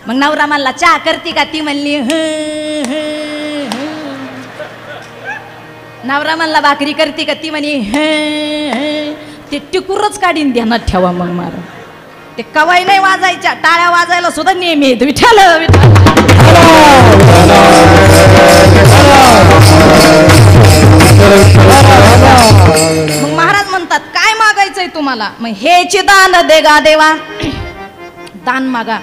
मग नवरा म्हणला चहा करते का? ती म्हणली नवरा म्हणला भाकरी करते का? ती म्हणे ते टिकूरच काढीन ध्यानात ठेवा. मग मारा ते कवाई नाही वाजायच्या, टाळ्या वाजायला सुद्धा नेहमी येत. विठ्ठल विठ्ठल. मग महाराज म्हणतात काय मागायचंय तुम्हाला? मग हेची दान दे गा देवा. दान मागा.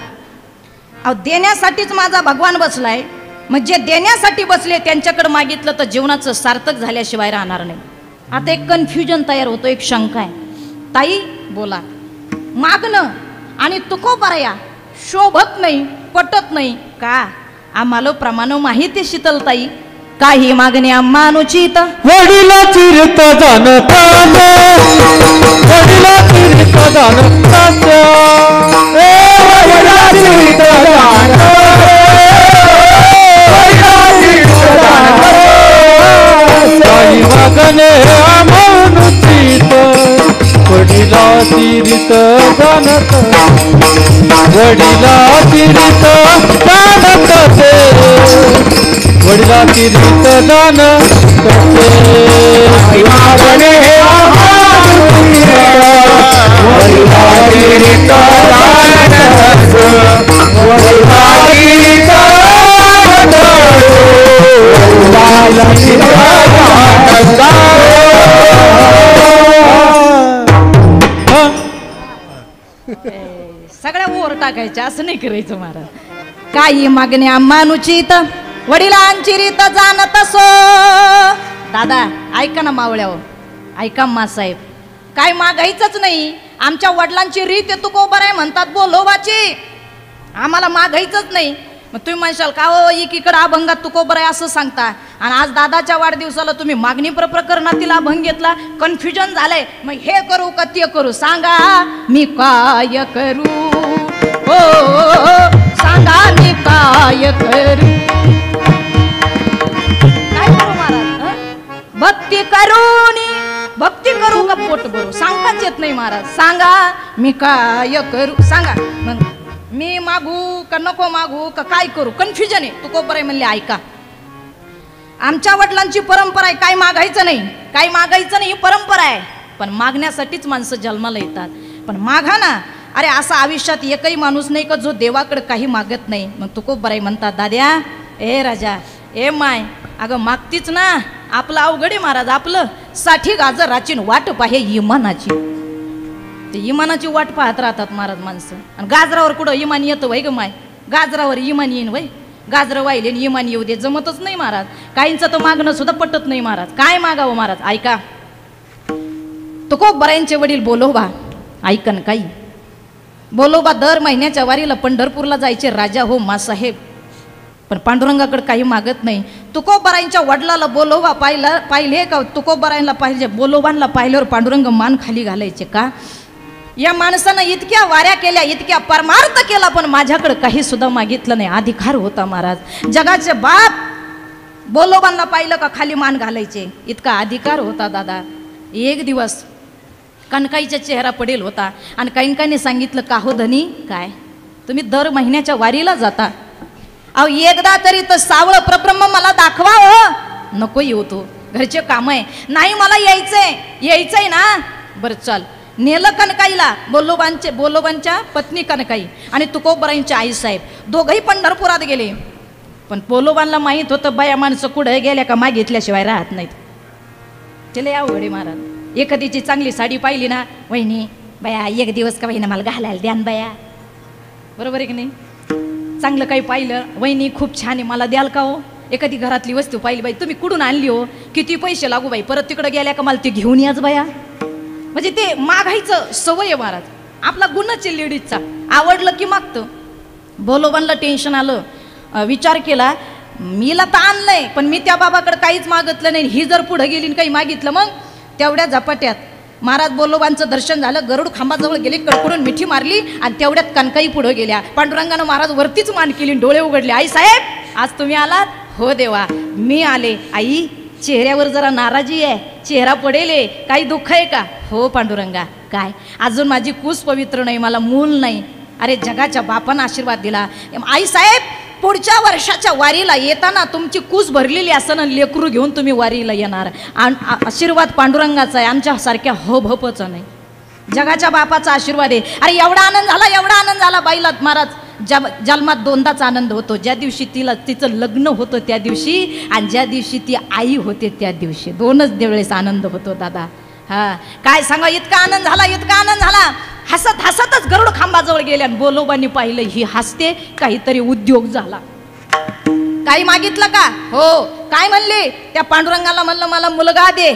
अहो देण्यासाठीच माझा भगवान बसलाय. मग जे देण्यासाठी बसले त्यांच्याकडे मागितलं तर जीवनाचं सार्थक झाल्याशिवाय राहणार नाही. आता एक कन्फ्युजन तयार होतो, एक शंका आहे. ताई बोला. मागणं आणि तुकोबराया शोभत नाही, पटत नाही का? आम्हाला प्रमाण माहिती शीतलताई. काही मागण्या मानुचित वडिला चिरत जाणता, वडिला चिरत जाणता, वडिला चिरत जाणता, काही मागणे मानुचित वडिला चिरत जाणत, वडिला चिरत जाणत ते, वडिला चिरत जाणत ते, मागणे वडिला चिरत जाणत, वडिला चिरत सगळ्या वर टाकायच्या, असं नाही करायचं महाराज. काही मागण्या मानुचित वडिलांची रीत जाणत असो. दादा ऐका ना मावळ्यावर, ऐका मासाहेब. काय मागायचंच नाही. आमच्या वडिलांची रीत तुकोबर आहे म्हणतात बोलोबाची, आम्हाला मागायचंच नाही. मग तुम्ही म्हणशाल का हो एकीकडे अभंगात तुकोबर आहे असं सांगता, आणि आज दादाच्या वाढदिवसाला तुम्ही मागणी प्रकरणातील अभंग घेतला. कन्फ्युजन झालंय. मग हे करू का ते करू? सांगा मी काय करू? हो सांगा मी काय करू? काय करू महाराज? भक्ती करू का पोट भरू? सांगताच येत नाही महाराज. सांगा मी काय करू? सांगा. मग मी मागू का नको मागू का काय करू? कन्फ्युजन आहे. तुकोबर आहे म्हणले ऐका. आमच्या वडिलांची परंपरा आहे काय मागायचं नाही, काय मागायचं नाही, ही परंपरा आहे. पण मागण्यासाठीच माणसं जन्माला येतात. पण मागा ना. अरे असा आयुष्यात एकही माणूस नाही का जो देवाकडे काही मागत नाही. मग तुकोबर आहे म्हणतात दाद्या ए राजा ए माय अगं मागतीच ना. आपलं अवघड आहे महाराज. आपलं 60 गाजर राचीन वाट पाहे इमानाची. ते इमानाची वाट पाहत राहतात महाराज माणसं. आणि गाजरावर कुठं इमान येतं वय ग माय? गाजरावर इमान येईन वय? गाजरं वाहिले इमान येऊ दे, जमतच नाही महाराज. काहींचं तर मागणं सुद्धा पटत नाही महाराज. काय मागावं महाराज? ऐका. तुकोबरायांचे वडील बोलोबा ऐकन काही. बोलोबा दर महिन्याच्या वारीला पंढरपूरला जायचे राजा हो मासाहेब. पण पांडुरंगाकडे काही मागत नाही. तुकोबरायांच्या वडिलाला बोलोबा पाहिले का? तुकोबरायांना पाहिजे बोलोबांना पाहिल्यावर पांडुरंग मान खाली घालायचे का? या माणसानं इतक्या वाऱ्या केल्या, इतक्या परमार्थ केला, पण माझ्याकडे काही सुद्धा मागितलं नाही. अधिकार होता महाराज. जगाचे बाप बोलोबांना पाहिलं का खाली मान घालायचे, इतका अधिकार होता दादा. एक दिवस कणकाईचा चेहरा पडेल होता आणि कणकाईने सांगितलं का हो धनी काय तुम्ही दर महिन्याच्या वारीला जाता? अहो एकदा तरी तर सावळ प्रब्रह्म मला दाखवा हो. नको येऊ तो, घरचे काम आहे. नाही मला यायचंय ना. बरं चल. नेलं कणकाईला. बोलोबांच्या पत्नी कणकाई आणि तुकोबरायांची आई साहेब दोघंही पंढरपुरात गेले. पण बोलोबांना माहीत होतं बाया माणसं कुठे गेल्या का मागितल्याशिवाय राहत नाहीत. चले अवघडे महाराज. एखादीची चांगली साडी पाहिली ना, वहिनी बाया एक दिवस का वहिनी मला घालायला द्यान बाया. बरोबर आहे की नाही? चांगलं काही पाहिलं, वहिनी खूप छान आहे मला द्याल का हो? एखादी घरातली वस्तू पाहिली, बाई तुम्ही कुठून आणली हो? किती पैसे लागू बाई? परत तिकडे गेल्या का मला ते घेऊन याच बाया. म्हणजे ते मागायचं सवय आहे महाराज. आपला गुणच आहे लेडीजचा. आवडलं की मागतं. बोलोबांना टेन्शन आलं. विचार केला मीला तर आणलंय पण मी त्या बाबाकडे काहीच मागितलं नाही. ही जर पुढे गेली काही मागितलं मग तेवढ्या झपाट्यात महाराज बोलोबांचं दर्शन झालं. गरुड खांबाजवळ गेले, कडकडून मिठी मारली आणि तेवढ्यात कणकाई पुढे गेल्या. पांडुरंगानं महाराज वरतीच मान केली, डोळे उघडले. आई साहेब आज तुम्ही आलात? हो देवा मी आले. आई चेहऱ्यावर जरा नाराजी आहे, चेहरा पडेल, काही दुःख आहे का? हो पांडुरंगा काय? अजून माझी कूस पवित्र नाही, मला मूल नाही. अरे जगाच्या बापानं आशीर्वाद दिला. आई साहेब पुढच्या वर्षाच्या वारीला येताना तुमची कूस भरलेली असताना लेकरू घेऊन तुम्ही वारीला येणार. आशीर्वाद पांडुरंगाचा आहे, आमच्यासारख्या हबहपचा नाही. जगाच्या बापाचा आशीर्वाद आहे. अरे एवढा आनंद झाला बाईला महाराज. जन्मात दोनदाच आनंद होतो, ज्या दिवशी तिचं लग्न होतं त्या दिवशी आणि ज्या दिवशी ती आई होते त्या दिवशी. दोनच वेळेस आनंद होतो दादा. हा काय सांगा, इतका आनंद झाला. हसत हसतच गरुड खांबाजवळ गेल्या. बोलोबांनी पाहिलं ही हसते, काहीतरी उद्योग झाला. काही मागितलं का? हो. काय म्हणले? त्या पांडुरंगाला म्हणलं मला मुलगा दे.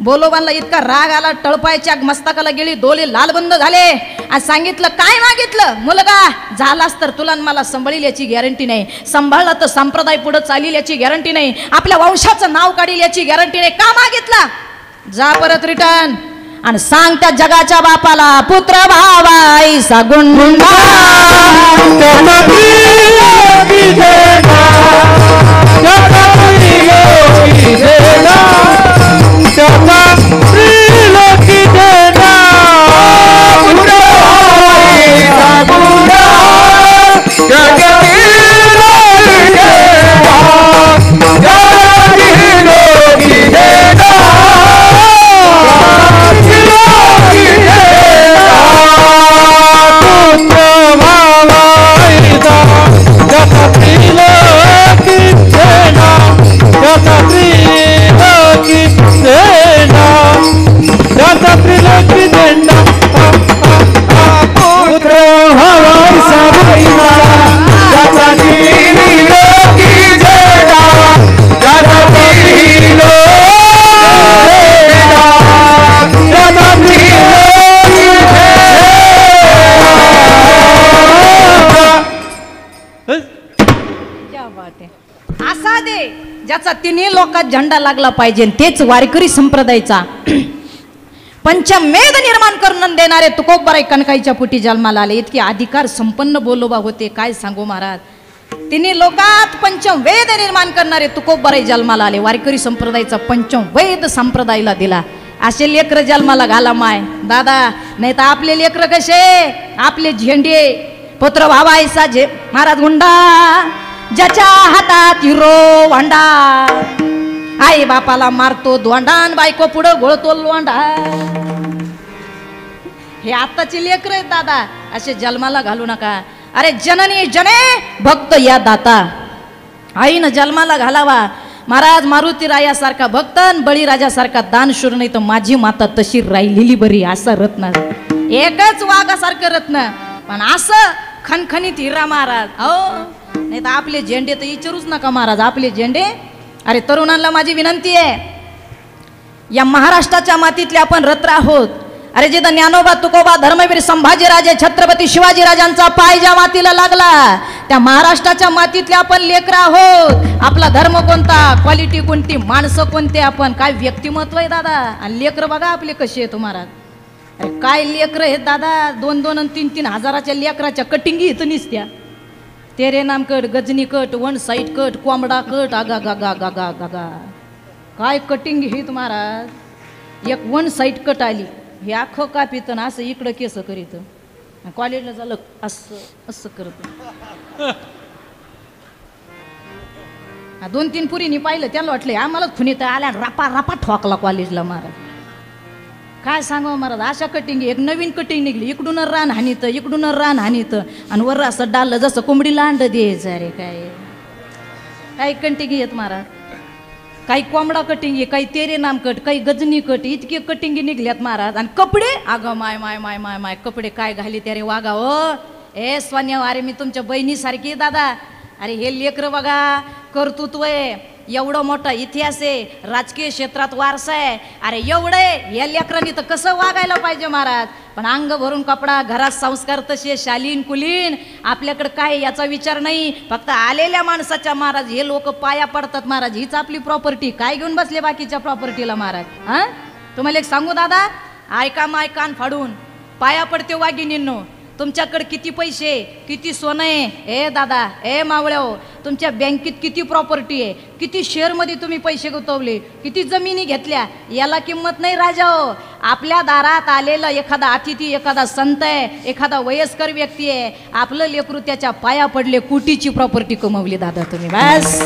बोलोबांना इतका राग आला, टळपायच्या मस्तकाला गेली, डोळे लालबंद झाले आणि सांगितलं काय मागितलं? मुलगा. झालास तर तुला मला सांभाळील याची गॅरंटी नाही, सांभाळला तर संप्रदाय पुढे चालील याची गॅरंटी नाही, आपल्या वंशाचं नाव काढील याची गॅरंटी नाही. का मागितला? जा परत रिटर्न आणि सांग त्या जगाच्या बापाला पुत्र भावाईसा गुणगुंडा असा दे ज्याचा तिन्ही लोकात झेंडा लागला पाहिजे. तेच वारकरी संप्रदायाचा पंचमेध निर्माण करून देणारे तुकोबाराय कणकाईच्या पोटी जन्माला आले. इतके अधिकार संपन्न बोलोबा होते, काय सांगू महाराज. तिन्ही लोकात पंचवेद निर्माण करणारे तुकोबाराय जन्माला आले. वारकरी संप्रदायाचा पंचवेद संप्रदायाला दिला. असे लेकर जन्माला घाला माय दादा. नाही तर आपले लेकर कसे, आपले झेंडे पुत्र भावायचा महाराज गुंडा, ज्याच्या हातात हिरो वांडा, आई बापाला मारतो दोंडान, बायको पुढं घोळतो लोंडा. हे आताची लेकर आहेत दादा, असे जन्माला घालू नका. अरे जननी जने भक्त या दाता, आईनं जन्माला घालावा. महाराज मारुती रायासारखा भक्त, बळीराजासारखा दानशूर, नाही तर माझी माता तशी राहिलेली बरी. असा रत्न, एकच वाघासारखं रत्न, पण असं खणखणीत हिरा महाराज. हो नाही तर आपले झेंडे तर विचारूच नका महाराज, आपले झेंडे. अरे तरुणांना माझी विनंती आहे, या महाराष्ट्राच्या मातीतले आपण रत्र आहोत. अरे जिथं ज्ञानोबा तुकोबा धर्मवीर संभाजीराजे छत्रपती शिवाजीराजांचा पाय ज्या मातीला लागला, त्या महाराष्ट्राच्या मातीतले आपण लेकर आहोत. आपला धर्म कोणता, क्वालिटी कोणती, माणसं कोणते, आपण काय व्यक्तिमत्व आहे दादा. आणि लेकर बघा आपले कसे आहेत महाराज. अरे काय लेकर आहेत दादा, 2-2 आणि 3-3 हजाराच्या लेकराच्या कटिंगी इथं निसत्या. Tere Naam cut, Ghajini cut, one side cut, कोंबडा कट, आगा गा गा गा गा गा गा, काय कटिंग ही महाराज. एक वन साईड कट आली, हे अख्खं कापित ना असं इकडं केस करीत, कॉलेजला झालं असं असं करत. 2-3 पुरीनी पाहिलं, त्याला वाटलं आम्हालाच खुनीत आल्या, रापा रापा ठोकला कॉलेजला महाराज. काय सांगू महाराज, अशा कटिंग. एक नवीन कटिंग निघली, इकडून रान हानीत, इकडून रान हानीत, आणि वर असं डाललं जसं कोंबडीला अंड द्यायचं. अरे काय काही कटिंग येत महाराज, काही कोंबडा कटिंग आहे, काही तेरे नाम कट, काही गजनी कट, इतके कटिंगी निघल्यात महाराज. आणि कपडे, अगं माय माय माय माय माय, कपडे काय घाली त्यारे वागा. ओ ए सोन्या, अरे मी तुमच्या बहिणीसारखी दादा. अरे हे लेकर बघा, कर्तृत्व आहे, एवढा मोठा इतिहास आहे, राजकीय क्षेत्रात वारसा आहे. अरे एवढं या लेकरांनी तर कसं वागायला पाहिजे महाराज. पण अंग भरून कपडा, घरात संस्कार तसे शालीन कुलीन, आपल्याकडे काय याचा विचार नाही. फक्त आलेल्या माणसाच्या महाराज हे लोक पाया पडतात महाराज. हीच आपली प्रॉपर्टी, काय घेऊन बसले बाकीच्या प्रॉपर्टीला महाराज. हा तुम्हाला एक सांगू दादा, ऐका माय कान फाडून, पाया पडते वागिनींनो. तुमच्याकडे किती पैसे, किती सोनं आहे, ए दादा, ए मावळ्यो, तुमच्या बँकेत किती प्रॉपर्टी आहे, किती शेअरमध्ये तुम्ही पैसे गुंतवले, किती जमिनी घेतल्या, याला किंमत नाही राजा हो. आपल्या दारात आलेला एखादा अतिथी, एखादा संत आहे, एखादा वयस्कर व्यक्ती आहे, आपलं लेकरू त्याच्या पाया पडले, कोटीची प्रॉपर्टी कमवली दादा तुम्ही. बस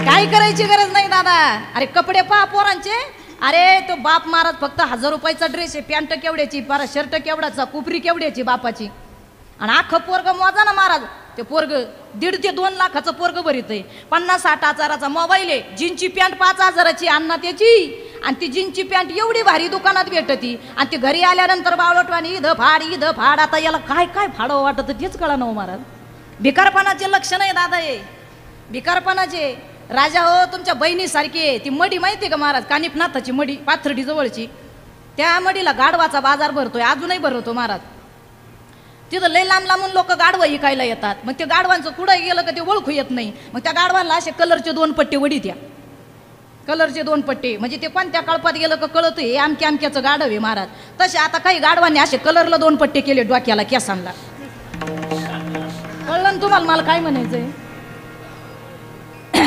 काय करायची गरज नाही दादा. अरे कपडे पहा पोरांचे, अरे तो बाप महाराज फक्त 1000 रुपयाचा ड्रेस आहे, पॅन्ट केवढ्याची, पारा शर्ट केवढ्याचा, कुपरी केवढ्याची बापाची, आणि अख्खं पोरग मोजा ना महाराज. ते पोरग 1.5 ते 2 लाखाचं पोरग भरीत आहे. 50-60 हजाराचा मोबाईल आहे, जीनची पॅन्ट 5 हजाराची अण्णा त्याची, आणि ती जीनची पॅन्ट एवढी भारी दुकानात भेटती, आणि ती घरी आल्यानंतर बावळटवाणी इथं फाड. आता याला काय काय फाडावं वाटत तेच कळा ना महाराज. भिकारपणाचे लक्षण आहे दादा हे, भिकारपणाचे. राजा हो तुमच्या बहिणीसारखी आहे ती मडी, माहिती आहे का महाराज, कानिफनाथाची मडी, पाथर्डी जवळची. त्या मडीला गाढवाचा बाजार भरतोय, अजूनही भरवतो महाराज. तिथं लय लांब लांबून लोक गाढवं विकायला येतात. मग ते गाढवांचं कुठं गेलं का ते ओळखू येत नाही. मग त्या गाढवांना असे कलरचे 2 पट्टे वडीत या, कलरचे 2 पट्टे, म्हणजे ते कोणत्या कळपात गेलं का कळत हे आमक्याचं गाढव आहे महाराज. तसे आता काही गाढवांनी असे कलरला 2 पट्टे केले डोक्याला, केसांना. कळलं ना तुम्हाला मला काय म्हणायचंय.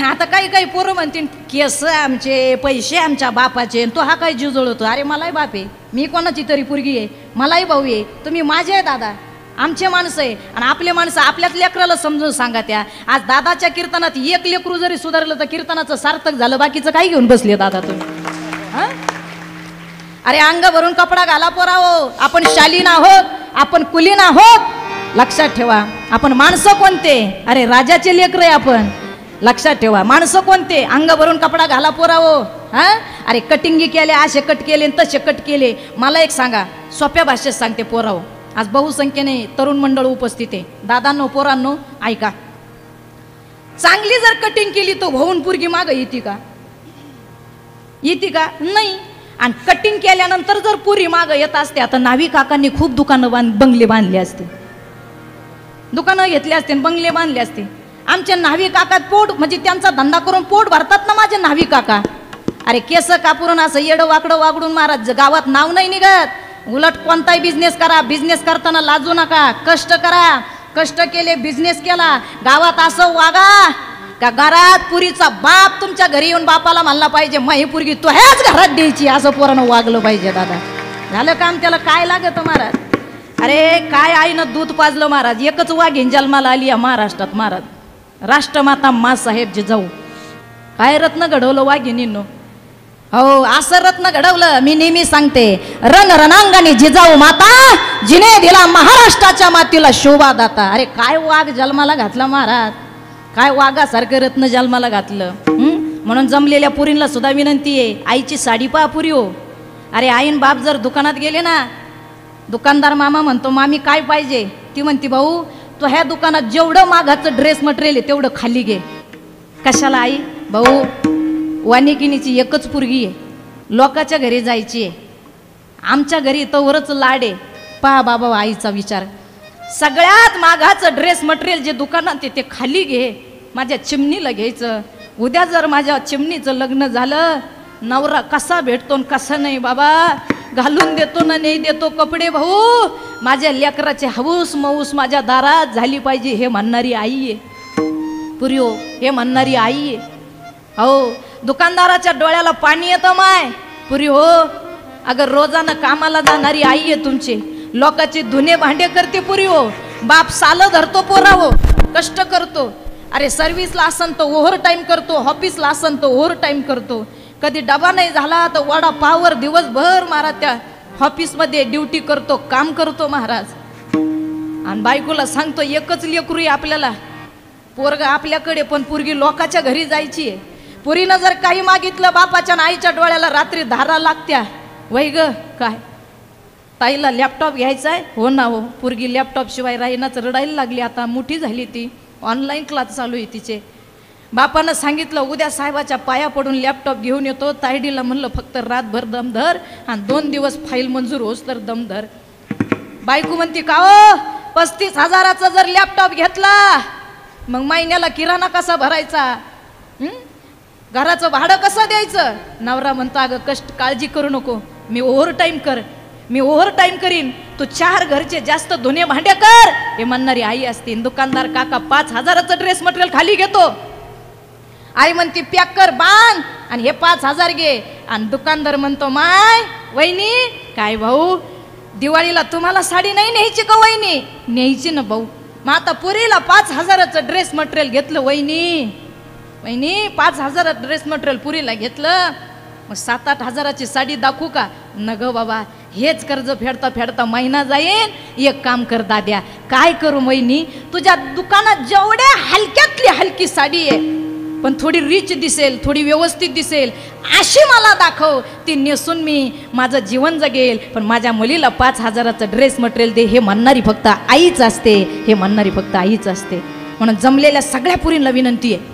आता काही पोरं म्हणतील केस आमचे, पैसे आमच्या बापाचे, तो हा काय जीव जळवतो. अरे मलाही बाप आहे, मी कोणाची तरी पोरगी आहे, मलाही भाऊ आहे, तुम्ही माझे आहे दादा, आमचे माणसं आहे. आणि आपले माणसं आपल्याच लेकराला समजून सांगा. त्या आज दादाच्या कीर्तनात एक लेकरू जरी सुधारलं तर कीर्तनाचं सार्थक झालं. बाकीचं काय घेऊन बसले दादा तुम्ही. अरे अंग भरून कपडा घाला पोरावो, आपण शालीन आहोत, आपण कुलीन आहोत. लक्षात ठेवा आपण माणसं कोणते, अरे राजाचे लेकर आहे आपण. लक्षात ठेवा माणसं कोणते, अंग भरून कपडा घाला पोरावो. अरे कटिंगी केले, असे कट केले तसे कट केले. मला एक सांगा, सोप्या भाषेत सांगते पोरावो, आज बहुसंख्येने तरुण मंडळ उपस्थित आहे. दादांनो पोरांनो ऐका, चांगली जर कटिंग केली तर होऊन पोरगी माग येते का, येते का नाही. आणि कटिंग केल्यानंतर जर पुरी माग येत असते, आता नावी काकांनी खूप दुकानं बंगले बांधले असते, दुकानं घेतले असते, बंगले बांधले असते. आमच्या न्हावी काका पोट, म्हणजे त्यांचा धंदा करून पोट भरतात ना माझे न्हावी काका. अरे केस कापून असं येडं वाकडं वागडून महाराज गावात नाव नाही निघत. उलट कोणताही बिझनेस करा, बिझनेस करताना लाजू नका, कष्ट करा. कष्ट केले, बिझनेस केला, गावात असं वागा का घरात पुरीचा बाप तुमच्या घरी येऊन बापाला म्हणला पाहिजे माही पुरगी तो ह्याच घरात द्यायची, असं पोरानं वागलं पाहिजे. दादा झालं काम, त्याला काय लागत महाराज. अरे काय आईनं दूध पाजलं महाराज. एकच वाघीण जन्माला आली या महाराष्ट्रात महाराज, राष्ट्रमाता माँसाहेब जिजाऊ. काय रत्न घडवलं वाघिणींनो. हो असं रत्न घडवलं. मी नेहमी सांगते, रणांगणी जिजाऊ माता, जिने दिला महाराष्ट्राच्या मातीला शोभा दाता. अरे काय वाघ जन्माला घातला महाराज, काय वाघासारखं रत्न जन्माला घातलं. म्हणून जमलेल्या पुरींना सुद्धा विनंती आहे, आईची साडी पहा पुरी हो. अरे आईन बाप जर दुकानात गेले ना, दुकानदार मामा म्हणतो मामी काय पाहिजे, ती म्हणती भाऊ तो ह्या दुकानात जेवढं मागाचं ड्रेस मटेरियल आहे तेवढं खाली घे. कशाला आई, भाऊ वानिकिनीची एकच पुरगी आहे, लोकाच्या घरी जायची आहे, आमच्या घरी तवरच लाड आहे. पहा बाबा आईचा विचार, सगळ्यात मागाचं ड्रेस मटेरियल जे दुकानात आहे ते खाली घे, माझ्या चिमणीला घ्यायचं. उद्या जर माझ्या चिमणीचं लग्न झालं, नवरा कसा भेटतो कसा नाही बाबा, घालून देतो ना नाही देतो कपडे भाऊ, माझ्या लेकराचे हौस मौस माझ्या दारात झाली पाहिजे, हे म्हणणारी आई आहे पुरियो, हे म्हणणारी आई आहे. हो दुकानदाराच्या डोळ्याला पाणी येतं माय पुरी हो. अगर रोजानं कामाला जाणारी आई आहे तुमची, लोकांचे धुणे भांडे करते पुरी हो. बाप सालं धरतो पोरा हो, कष्ट करतो. अरे सर्व्हिसला असन तर ओव्हर टाईम करतो, ऑफिसला असन तर ओव्हर टाईम करतो. कधी डबा नाही झाला तर वडा पावर दिवसभर महाराज त्या ऑफिसमध्ये ड्युटी करतो, काम करतो महाराज. आणि बायकोला सांगतो एकच लेकरू आहे आपल्याला, पोरगा आपल्याकडे पण पोरगी लोकाच्या घरी जायची आहे. पुरीनं जर काही मागितलं बापाच्या आणि आईच्या डोळ्याला रात्री धारा लागत्या. वै ग काय ताईला लॅपटॉप घ्यायचा आहे, हो ना हो. पोरगी लॅपटॉप शिवाय राहीनाच, रडायला लागली. आता मोठी झाली ती, ऑनलाईन क्लास चालू आहे तिचे. बापानं सांगितलं उद्या साहेबाच्या पाया पडून लॅपटॉप घेऊन येतो. तायडीला म्हणलं फक्त रातभर दमधर आणि 2 दिवस फाईल मंजूर होस तर दमधर. बायको म्हणते का हो 35,000चा जर लॅपटॉप घेतला मग महिन्याला किराणा कसा भरायचा, घराचं भाडं कसं द्यायचं. नवरा म्हणतो अगं कष्ट काळजी करू नको, मी ओव्हर टाईम कर, मी ओव्हर टाईम करीन, तू 4 घरचे जास्त धुणे भांडे कर, हे म्हणणारी आई असते. दुकानदार काका 5,000चं ड्रेस मटेरियल खाली घेतो, आई म्हणते पॅक कर बांध आणि हे 5,000 घे. आणि दुकानदार म्हणतो माय वहिनी काय भाऊ, दिवाळीला तुम्हाला साडी नाही न्यायची का वहिनी? न्यायची ना भाऊ. मग आता पुरीला 5,000चं ड्रेस मटेरियल घेतलं वहिनी, वहिनी 5,000 ड्रेस मटेरियल पुरीला घेतलं, मग 7-8 हजाराची साडी दाखवू का? न ग बाबा, हेच कर्ज फेडता फेडता महिना जाईन. एक काम कर दाद्या, काय करू वहिनी, तुझ्या दुकानात जेवढ्या हलक्यातली हलकी साडी आहे पण थोडी रिच दिसेल, थोडी व्यवस्थित दिसेल अशी मला दाखव, ती नेसून मी माझं जीवन जगेल. पण माझ्या मुलीला 5,000चं ड्रेस मटेरियल दे, हे म्हणणारी फक्त आईच असते, हे म्हणणारी फक्त आईच असते. म्हणून जमलेल्या सगळ्या पुरींना विनंती आहे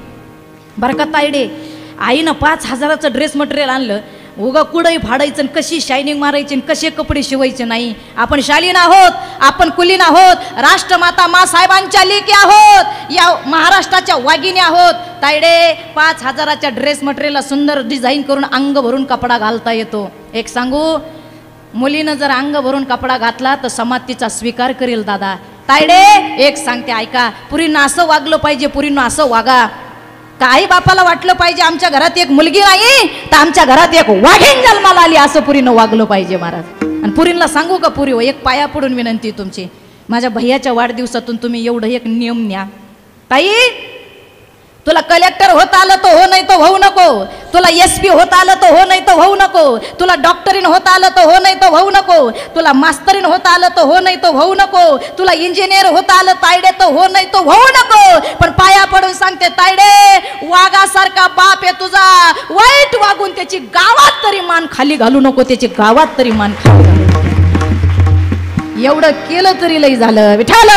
बरं का तायडे, आईनं 5,000चं ड्रेस मटेरियल आणलं, उगा कुडई फाडायचं, कशी शायनिंग मारायची, कसे कपडे शिवायचे नाही. आपण शालीन आहोत, आपण कुलीन आहोत, राष्ट्रमाता मा साहेबांच्या लेकी आहोत, या महाराष्ट्राच्या वाघिणी आहोत. तायडे 5,000च्या ड्रेस मटेरियलला सुंदर डिझाईन करून अंग भरून कपडा घालता येतो. एक सांगू, मुलीनं जर अंग भरून कपडा घातला तर समाज तिचा स्वीकार करेल दादा. तायडे एक सांगते ऐका, पुरीनं असं वागलं पाहिजे, पुरीनं असं वागा. का आई बापाला वाटलं पाहिजे आमच्या घरात एक मुलगी नाही तर आमच्या घरात एक वाघीण जन्माला आली, असं पुरीनं वागलं पाहिजे महाराज. आणि पुरींना सांगू का पुरी, एक पाया पडून विनंती तुमची, माझ्या भैयाच्या वाढदिवसातून तुम्ही एवढं एक नियम न्या. ताई तुला कलेक्टर होता आलं तर हो, नाही तर होऊ नको. तुला SP होता आलं तर हो, नाही तर होऊ नको. तुला डॉक्टरीन होता आलं तर हो, नाही तर होऊ नको. तुला मास्तरीन होता आलं तर हो, नाही तर होऊ नको. तुला इंजिनियर होता आलं तायडे तर हो, नाही तर होऊ नको. पण पाया पडून सांगते तायडे, वाघासारखा बाप आहे तुझा, वाईट वागून त्याची गावात तरी मान खाली घालू नको, त्याची गावात तरी मान खाली घालू नको. एवढं केलं तरी लई झालं. विठाल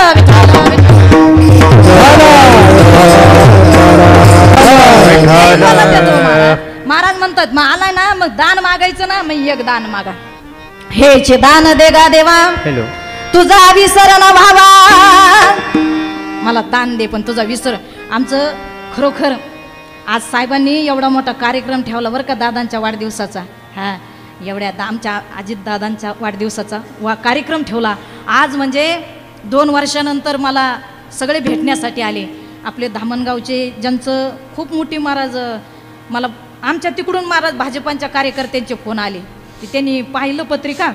महाराज म्हणतात, मग आलाय ना मग दान मागायचं ना, मग एक दान मागा. हेचे दान देगा देवा, तुझा विसर न व्हावा. मला दान दे पण तुझा विसर. आमचं खरोखर आज साहेबांनी एवढा मोठा कार्यक्रम ठेवला बरं का दादांच्या वाढदिवसाचा. हा एवढ्या आमच्या अजितदादांच्या वाढदिवसाचा कार्यक्रम ठेवला आज. म्हणजे 2 वर्षानंतर मला सगळे भेटण्यासाठी आले. आपले धामणगावचे ज्यांचं खूप मोठी महाराज, मला आमच्या तिकडून महाराज भाजपांच्या कार्यकर्त्यांचे फोन आले, की त्यांनी पाहिलं पत्रिका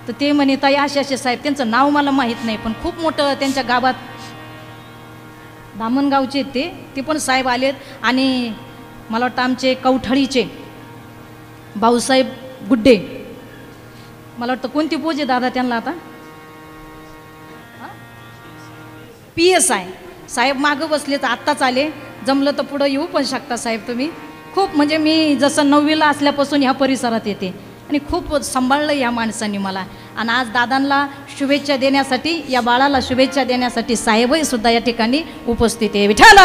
तर ते म्हणे ताई असे असे साहेब, त्यांचं नाव मला माहीत नाही पण खूप मोठं त्यांच्या गावात धामणगावचे ते पण साहेब आलेत. आणि मला वाटतं आमचे कवठळीचे भाऊसाहेब गुड्डे, मला वाटतं कोणती पोज आहे दादा त्यांना आता, PSI साहेब मागं बसले तर आत्ताच आले. जमलं तर पुढं येऊ पण शकता साहेब तुम्ही. खूप म्हणजे मी जसं 9वीला असल्यापासून ह्या परिसरात येते आणि खूप सांभाळलं या माणसांनी मला. आणि आज दादांना शुभेच्छा देण्यासाठी, या बाळाला शुभेच्छा देण्यासाठी साहेबही सुद्धा या ठिकाणी उपस्थित आहे. विठाल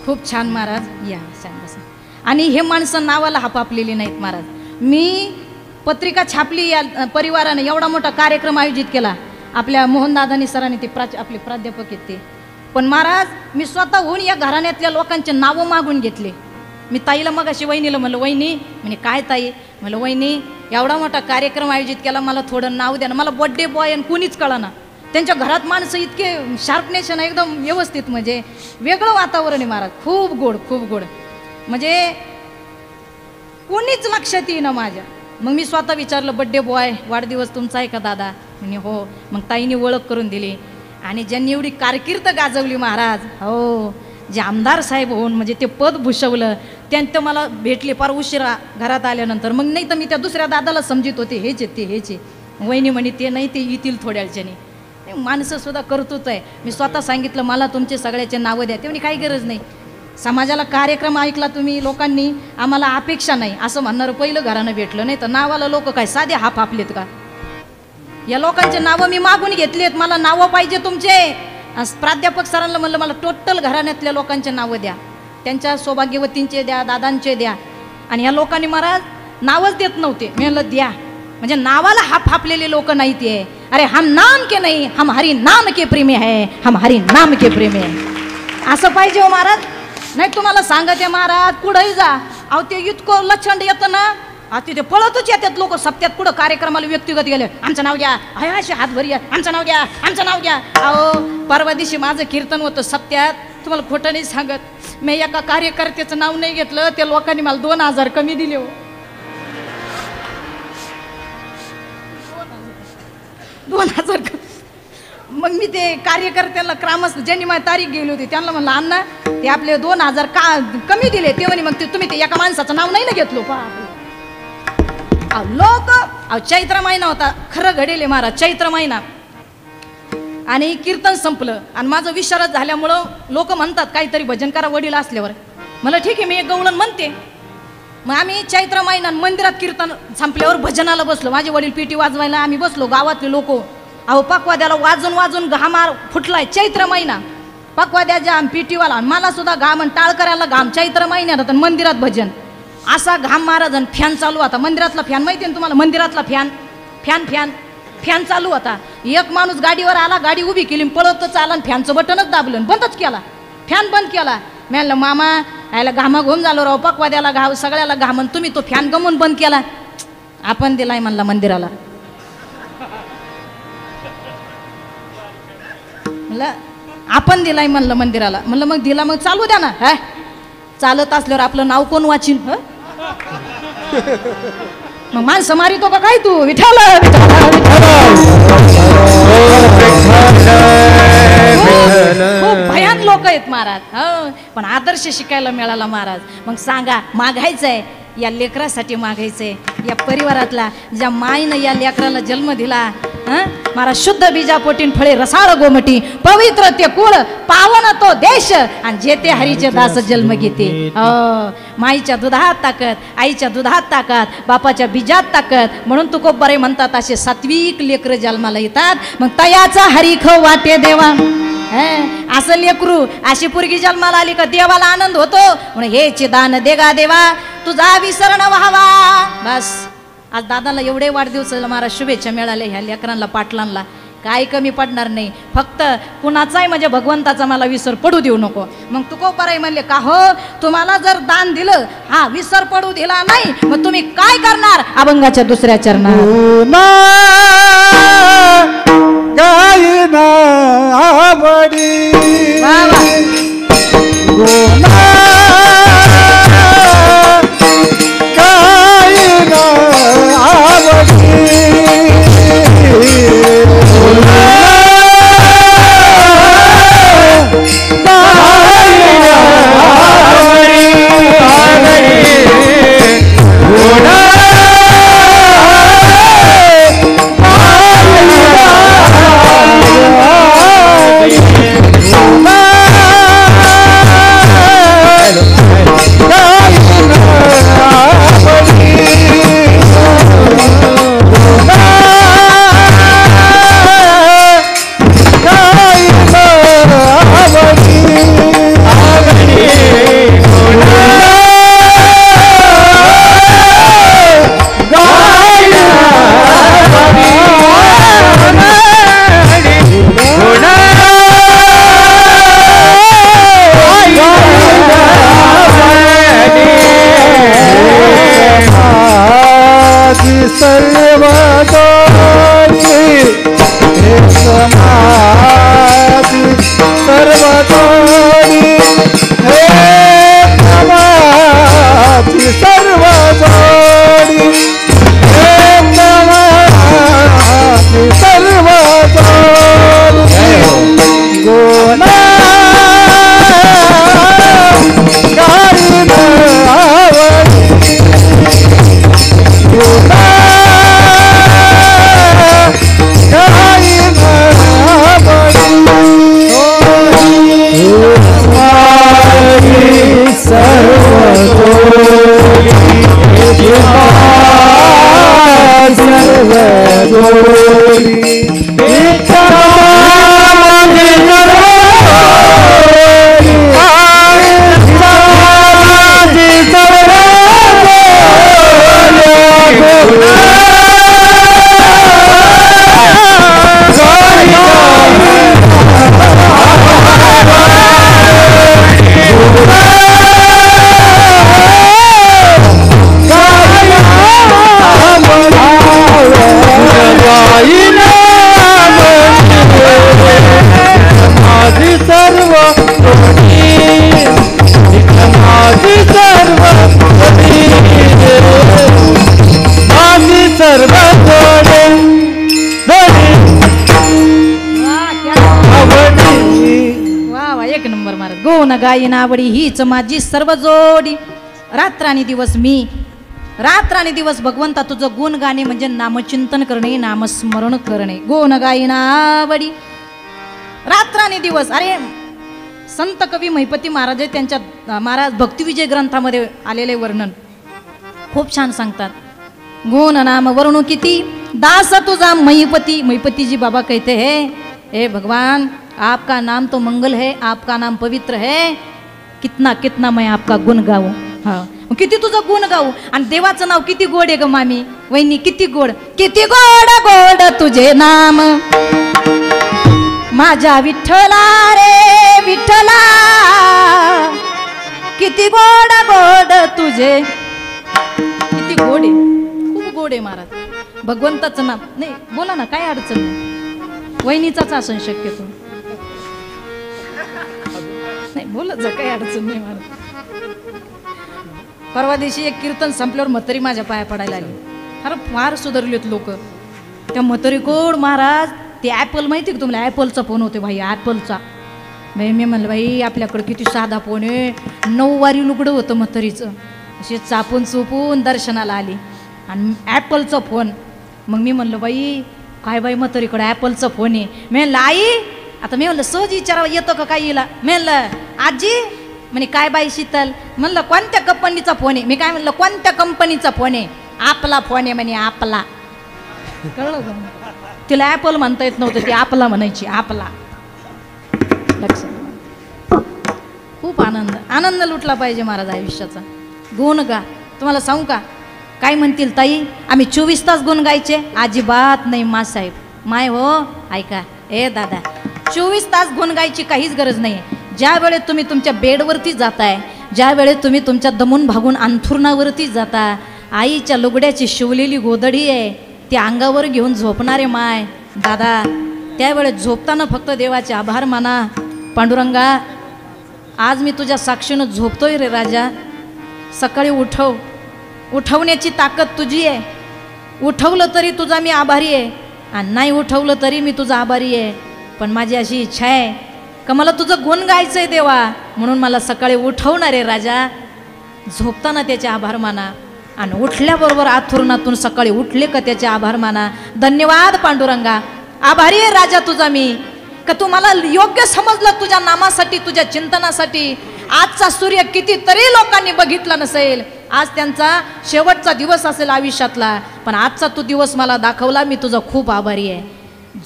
खूप छान महाराज. या बसा. आणि हे माणसं नावाला हापापलेली नाहीत महाराज. मी पत्रिका छापली, या परिवाराने एवढा मोठा कार्यक्रम आयोजित केला. आपल्या मोहनदादानी सरांनी ते आपले प्राध्यापक आहेत ते. पण महाराज मी स्वतःहून या घराण्यातल्या लोकांचे नावं मागून घेतले. मी ताईला मग अशी वहिनीला म्हणलं, वहिनी म्हणे काय ताई, म्हणलं वहिनी एवढा मोठा कार्यक्रम आयोजित केला, मला थोडं नाव द्या ना. मला बड्डे बॉय आणि कोणीच कळना. त्यांच्या घरात माणसं इतके शार्पनेस आहे एकदम व्यवस्थित, म्हणजे वेगळं वातावरण आहे महाराज. खूप गोड, खूप गोड, म्हणजे कोणीच लक्षात येईना माझ्या. मग मी स्वतः विचारलं, बड्डे बॉय वाढदिवस तुमचा आहे का दादा? म्हणे हो. मग ताईने ओळख करून दिली. आणि ज्यांनी एवढी कारकीर्द गाजवली महाराज, हो, जे आमदार साहेब होऊन म्हणजे ते पद भूषवलं, त्यांचं मला भेटले फार उशिरा घरात आल्यानंतर. मग नाही तर मी त्या दुसऱ्या दादाला समजित होते, हेच आहे ते, हेच आहे. वहिनी म्हणे ते नाही, ते येतील थोड्या वेळच्याने. माणसं सुद्धा कर्तृत्व आहे. मी स्वतः सांगितलं मला तुमचे सगळ्याचे नावं द्या. ते म्हणे काही गरज नाही, समाजाला कार्यक्रम ऐकला तुम्ही लोकांनी, आम्हाला अपेक्षा नाही असं म्हणणारं पहिलं घरानं भेटलं. नाही तर नावाला लोक काय साधे हाप आपलेत का? या लोकांचे नावं मी मागून घेतलीत, मला नावं पाहिजे तुमचे. प्राध्यापक सरांना म्हणलं मला टोटल घराण्यातल्या लोकांचे नावं द्या, त्यांच्या सौभाग्यवतींचे द्या, दादांचे द्या. आणि या लोकांनी महाराज नावच देत नव्हते. मी म्हणलं द्या, म्हणजे नावाला हापलेले लोक नाही ते. अरे हम नाम के नाही, हम हरी नाम के प्रेमी है, हम हरी नाम के प्रेमी है. असं पाहिजे हो महाराज. नाही तुम्हाला सांगते महाराज, कुठंही जा, अहो ते इतकं लचंड येतं ना, तिथे पळतच येतात लोक. सप्त्यात कुठं कार्यक्रमाला व्यक्तिगत गेले, आमचं नाव घ्या, असे हात भरी, आमचं नाव घ्या, आमचं नाव घ्या. अहो परवा दिवशी माझं कीर्तन होतं सप्त्यात, तुम्हाला खोटं नाही सांगत, मी एका कार्यकर्त्याचं नाव नाही घेतलं, त्या लोकांनी मला 2000 कमी दिले हो. 2000. मग मी ते कार्यकर्त्याला ग्रामस्थ ज्यांनी माझी तारीख गेली होती त्यांना म्हणलं अण्णा ते आपले 2000 का कमी दिले. ते म्हणे मग ते तुम्ही ते एका माणसाचं नाव नाही ना घेतलो. लोक चैत्र महिना होता, खरं घडेल महाराज, चैत्र महिना आणि कीर्तन संपलं आणि माझं विशारद झाल्यामुळं लोक म्हणतात काहीतरी भजन करा वडील असल्यावर. मला ठीक आहे, मी एक गवळण म्हणते. मग आम्ही चैत्र महिना मंदिरात कीर्तन संपल्यावर भजनाला बसलो. माझे वडील पिटी वाजवायला, आम्ही बसलो, गावातले लोक. अहो पकवाद्याला वाजून वाजून घामार फुटलाय. चैत्र महिना पकवाद्याच्या पिटीवाला, मला सुद्धा घाम आणि टाळ करायला घाम. चैत्र महिन्यात होता मंदिरात भजन, असा घाम महाराज. आणि फॅन चालू होता मंदिरातला. फॅन माहिती आहे तुम्हाला, मंदिरातला फॅन फॅन फॅन फॅन चालू होता. एक माणूस गाडीवर आला, गाडी उभी केली, पळतच आला आणि फॅनचं बटनच दाबलं, बंदच केला, फॅन बंद केला. मी म्हणलं मामा यायला घामा घुम झालो राव, पकवाद्याला घाव, सगळ्याला घामन, तुम्ही तो फॅन गमून बंद केला. आपण दिलाय म्हणला मंदिराला. म्हणलं आपण दिलाय म्हणलं मंदिराला. म्हणलं मग दिला, मग चालू द्या ना. हा चालत असल्यावर आपलं नाव कोण वाचीन? मग माणसं मारितो का काय तू? विठाल खूप भयान लोक आहेत महाराज. हो पण आदर्श शिकायला मिळाला महाराज. मग सांगा, मागायचंय या लेकरासाठी, मागायचंय या परिवारातला ज्या माईनं या लेकराला जन्म दिला. महाराज शुद्ध बीजापोटीन फळे रसाळ गोमटी, पवित्र ते कुळ, पावन तो देश, आणि जे ते हरीचे दास जन्म घेते. माईच्या दुधात ताकद, आईच्या दुधात ताकद, बापाच्या बीजात ताकद. म्हणून तुकोबरे म्हणतात असे सात्विक लेकर जन्माला येतात. मग तयाचा हरी खो वाटे देवा. असं लेकरू, अशी पोरगी जन्माला आली का देवाला आनंद होतो. म्हणून हेचे दान देगा देवा, तुझा विसरण व्हावा. बस आज दादाला एवढे वाढदिवसाला महाराज शुभेच्छा मिळाल्या. ह्या लेकरांना पाटलांना काय कमी पडणार नाही. फक्त कुणाचाही म्हणजे भगवंताचा मला विसर पडू देऊ नको. मग तुकोबराई म्हणले का हो, तुम्हाला जर दान दिलं, हा विसर पडू दिला नाही, मग तुम्ही काय करणार? अभंगाच्या दुसऱ्या चरणात गायना आवडी जोडी माझी सर्व जोडी माझी सर्व जोडी वा वा एक नंबर महाराज. गोन गायी नावडी हीच माझी सर्व जोडी. रात्र दिवस मी रात्र दिवस भगवंता तुझं गुण गाणे म्हणजे नामचिंतन करणे, नामस्मरण करणे. गोन गायी नावडी रात्र दिवस. अरे संत कवी महिपती महाराज त्यांच्या महाराज भक्तिविजय ग्रंथामध्ये आलेले वर्णन खूप छान सांगतात. गुण नाम वर्ण किती दास तुझा महिपती. महिपती जी बाबा कहते हैं हे भगवान आपका नाम तो मंगल है, आपका नाम पवित्र है, कितना कितना मैं आपका गुण गाऊ. हा किती तुझं गुण गाऊ. आणि देवाचं नाव किती गोड आहे ग मामी वहिनी, किती गोड, किती गोड गोड तुझे नाम माझ्या विठ्ठला रे विठ्ठला, किती गोड गोड तुझे. किती गोड आहे, खूप गोड आहे महाराज. भगवंताचं नाम नाही बोला ना, काय अडचण नाही. वहिनीचाच असं शक्यतो नाही बोलत जा, काही अडचण नाही महाराज. परवा दिवशी एक कीर्तन संपल्यावर म्हातारी माझ्या पाया पडायला आली. अरे फार सुधारलेत लोक. त्या म्हातारी कोड महाराज ते ॲपल माहिती का तुम्हाला, ॲपलचा फोन होते भाई, ॲपलचा. मी म्हणलं बाई आपल्याकडे किती साधा फोन आहे. 9 वारी लुगडं होतं म्हातारीचं, असे चापून चुपून दर्शनाला आली आणि ॲपलचा फोन. मग मी म्हणलं बाई काय बाई म्हातारीकडे ॲपलचा फोन आहे. मी म्हणलं आई आता मी म्हणलं सहज विचारावं येतं का काय येईल. मी म्हणलं आजी म्हणे काय बाई शीतल. म्हणलं कोणत्या कंपनीचा फोन आहे. मी काय म्हणलं कोणत्या कंपनीचा फोन आहे. आपला फोन आहे म्हणे आपला. कळलं का. तिला ॲपल म्हणता येत नव्हतं, ती आपला म्हणायची आपला. लक्षात. खूप आनंद आनंद लुटला पाहिजे महाराज आयुष्याचा. गुण गा. तुम्हाला सांगू का काय म्हणतील ताई आम्ही 24 तास गुण गायचे. अजिबात नाही मासाहेब माय हो ऐका ए दादा 24 तास गुण गायची काहीच गरज नाही. ज्या वेळेत तुम्ही तुमच्या बेडवरती जाताय, ज्या वेळेत तुम्ही तुमच्या दमून भागून अंथरुणावरती जाता, आईच्या लुगड्याची शिवलेली गोदडी आहे ती अंगावर घेऊन झोपणारे माय दादा, त्यावेळेस झोपताना फक्त देवाचे आभार माना. पांडुरंगा आज मी तुझ्या साक्षीनं झोपतोय रे राजा, सकाळी उठव. उठवण्याची ताकद तुझी आहे. उठवलं तरी तुझा मी आभारी आहे आणि नाही उठवलं तरी मी तुझा आभारी आहे. पण माझी अशी इच्छा आहे का मला तुझं गुण गायचं आहे देवा, म्हणून मला सकाळी उठवणारे राजा, झोपताना त्याचे आभार माना आणि उठल्याबरोबर आथुरणातून सकाळी उठले का त्याचे आभार माना. धन्यवाद पांडुरंगा, आभारी आहे राजा तुझा मी का तू मला योग्य समजलं तुझ्या नामासाठी, तुझ्या चिंतनासाठी. आजचा सूर्य कितीतरी लोकांनी बघितला नसेल, आज त्यांचा शेवटचा दिवस असेल आयुष्यातला, पण आजचा तू दिवस मला दाखवला, मी तुझा खूप आभारी आहे.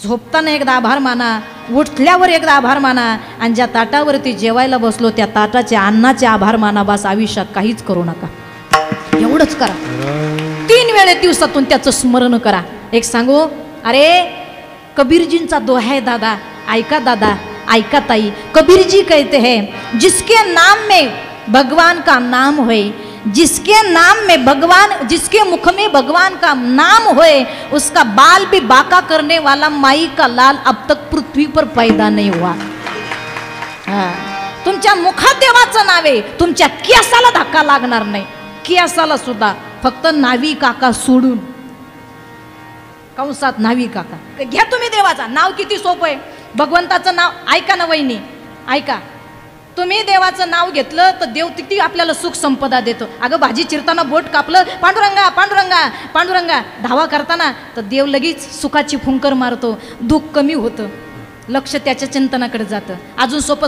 झोपताना एकदा आभार माना, उठल्यावर एकदा आभार माना आणि ज्या ताटावरती जेवायला बसलो त्या ताटाचे अन्नाचे आभार माना. बस आयुष्यात काहीच करू नका, एवढंच करा. 3 वेळे दिवसातून त्याचं स्मरण करा. एक सांगू, अरे कबीरजींचा दोहा है दादा, ऐका दादा, ऐका ताई. कबीरजी कहते हैं जिसके नाम में भगवान का नाम होए, जिसके नाम में भगवान, जिसके मुख में भगवान का नाम होए, उसका बाल भी बाका करने वाला माई का लाल अब तक पृथ्वी पर पैदा नहीं हुआ. तुमच्या मुखात देवाचं नाव आहे, तुमच्या केसाला धक्का लागणार नाही, केसाला सुद्धा. फक्त नावी काका सोडून, कंसात नावी काका घ्या तुम्ही. देवाचा नाव किती सोपं आहे. भगवंताचं नाव ऐका ना वहिनी, ऐका. तुम्ही देवाचं नाव घेतलं तर देव किती आपल्याला सुख संपदा देतो. अगं भाजी चिरताना बोट कापलं, पांडुरंगा पांडुरंगा पांडुरंगा, धावा करताना तर देव लगेच सुखाची फुंकर मारतो, दुःख कमी होतं, लक्ष त्याच्या चिंतनाकडे जातं. अजून सोपं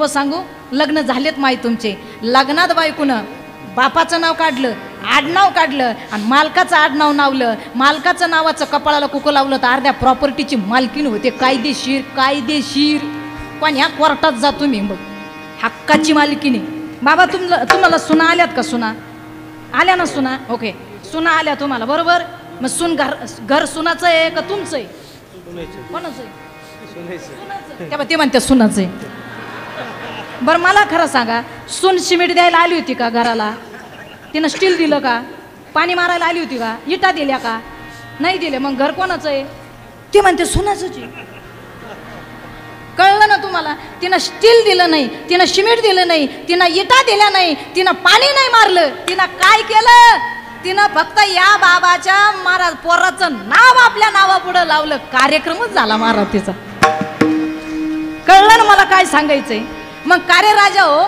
सांगू, लग्न झालेत माई तुमचे, लग्नात बायकोनं बापाचं नाव काढलं, आडनाव काढलं आणि मालकाचं आडनाव नावलं, मालकाचं नावाचं कपाळाला कुकं लावलं तर अर्ध्या प्रॉपर्टीची मालकीण होते. कायदेशीर. पण ह्या कोर्टात जा तुम्ही, मग हक्काची मालकीणी. बाबा तुम्हाला सुना आल्यात का? सुना आल्या ना? सुना ओके, सुना आल्या तुम्हाला बरोबर. मग सून घर सुनाचं आहे का तुमचं आहे? कोणाचं आहे? तेव्हा ते म्हणते सुनाचं आहे. बरं मला खरं सांगा, सून सिमेंट द्यायला आली होती का घराला? तिनं स्टील दिलं का? पाणी मारायला आली होती का? इटा दिल्या का? नाही दिले. मग घर कोणाचं आहे? ती म्हणते सुनाचंच आहे. कळलं ना तुम्हाला? तिनं स्टील दिलं नाही, तिनं सिमेंट दिलं नाही, तिनं इटा दिल्या नाही, तिनं पाणी नाही मारलं. तिनं काय केलं? तिनं फक्त या बाबाच्या महाराज पोराचं नाव आपल्या नावापुढं लावलं. कार्यक्रमच झाला महाराज तिचा. कळलं ना मला काय सांगायचंय? मग कार्य राजा हो,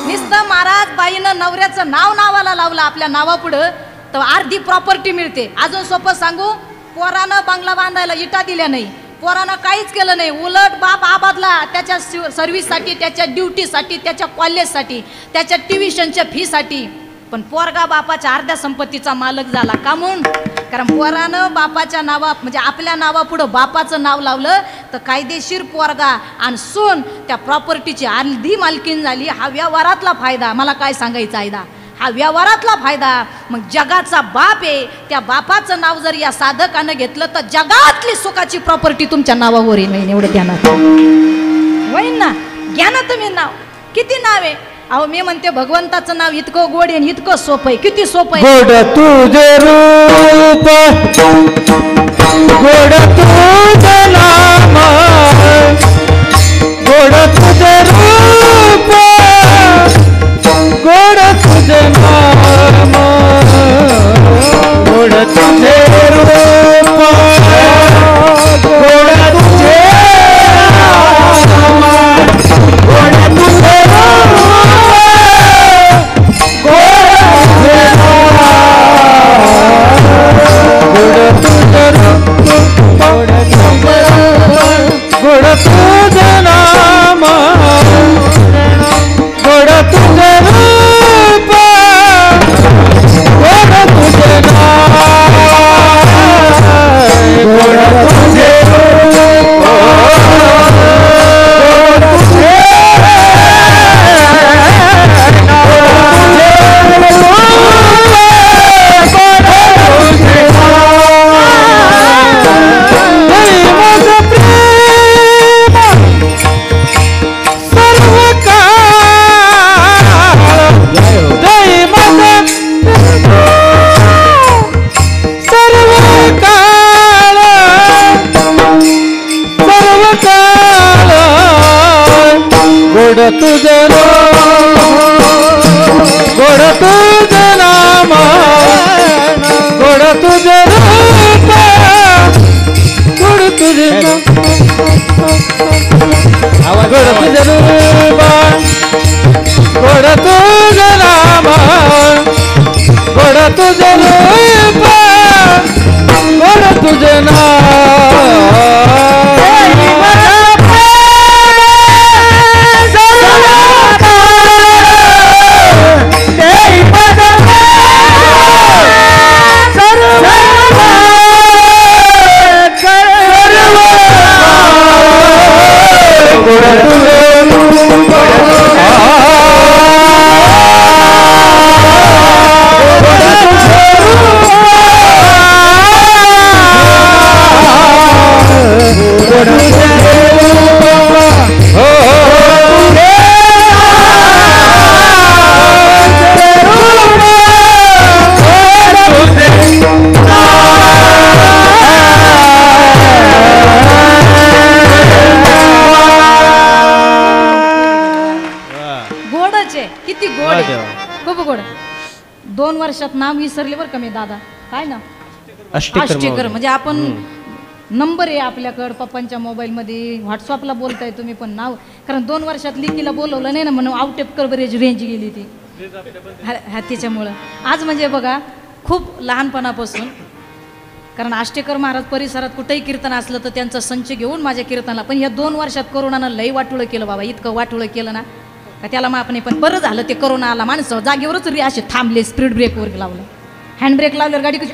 नुसतं महाराज बाईनं नवऱ्याचं नाव नावाला लावलं आपल्या नावापुढं तर अर्धी प्रॉपर्टी मिळते. अजून सोपं सांगू, पोरानं बंगला बांधायला इटा दिल्या नाही, पोरानं काहीच केलं नाही, उलट बाप आबादला त्याच्या सर्व्हिससाठी, त्याच्या ड्युटीसाठी, त्याच्या कॉलेजसाठी, त्याच्या ट्युशनच्या फीसाठी. पण पोरगा बापाच्या अर्ध्या संपत्तीचा मालक झाला. का म्हणून? कारण पोरानं बापाच्या नावा म्हणजे आपल्या नावापुढं बापाचं नाव लावलं तर कायदेशीर पोरगा आणि सून त्या प्रॉपर्टीची अर्धी मालकीन झाली. हा व्यवहारातला फायदा. मला काय सांगायचं आहे दा, हा व्यवहारातला फायदा. मग जगाचा बाप आहे, त्या बापाचं नाव जर या साधकानं घेतलं तर जगातली सुखाची प्रॉपर्टी तुमच्या नावावर येईल. एवढं ध्यानात होईन ना? घ्या ना तुम्ही नाव. किती नाव आहे? अहो मी म्हणते भगवंताचं नाव इतकं गोड आहे, इतकं सोपं आहे. किती सोपं आहे? गोड तुझे रूप, गोड तुझे नाम, गोड तुझे रूप, गोड तुझे नाम, गोड तुझे रूप, गोड तुझे नाम, गोड तुझे रूप, गोड तुझे नाम, गोड तुझे रूप, गोड तुझे नाम, गोड तुझे रूप, गोड तुझे गोड तुझे गोड तुझे नाम, गोड तुझे रूप, गोड तुझे गोड तुझे रूप, गोड तुझे नाम, गोड तुझे रूप, गोड तुझे नाम. किती गोड आहे, खूप गोड. 2 वर्षात नाव विसरले बरं का मी दादा. काय ना आष्टेकर म्हणजे आपण नंबर आहे आपल्याकडं पप्पांच्या मोबाईलमध्ये, व्हॉट्सअपला बोलताय तुम्ही पण नाव. कारण 2 वर्षात लिकीला बोलवलं नाही ना म्हणून आउट ऑफ कव्हरेज रेंज गेली ती. हा त्याच्यामुळं आज म्हणजे बघा खूप लहानपणापासून, कारण आष्टेकर महाराज परिसरात कुठेही कीर्तन असलं तर त्यांचा संच घेऊन माझ्या कीर्तनाला. पण ह्या 2 वर्षात कोरोनानं लई वाटुळं केलं बाबा, इतकं वाटुळं केलं ना का त्याला माफ नाही. पण बरं झालं ते कोरोना आला, माणसं जागेवरच असे थांबले, स्पीड ब्रेकवर लावलं. हँडब्रेक लावल्यावर गाडी कशी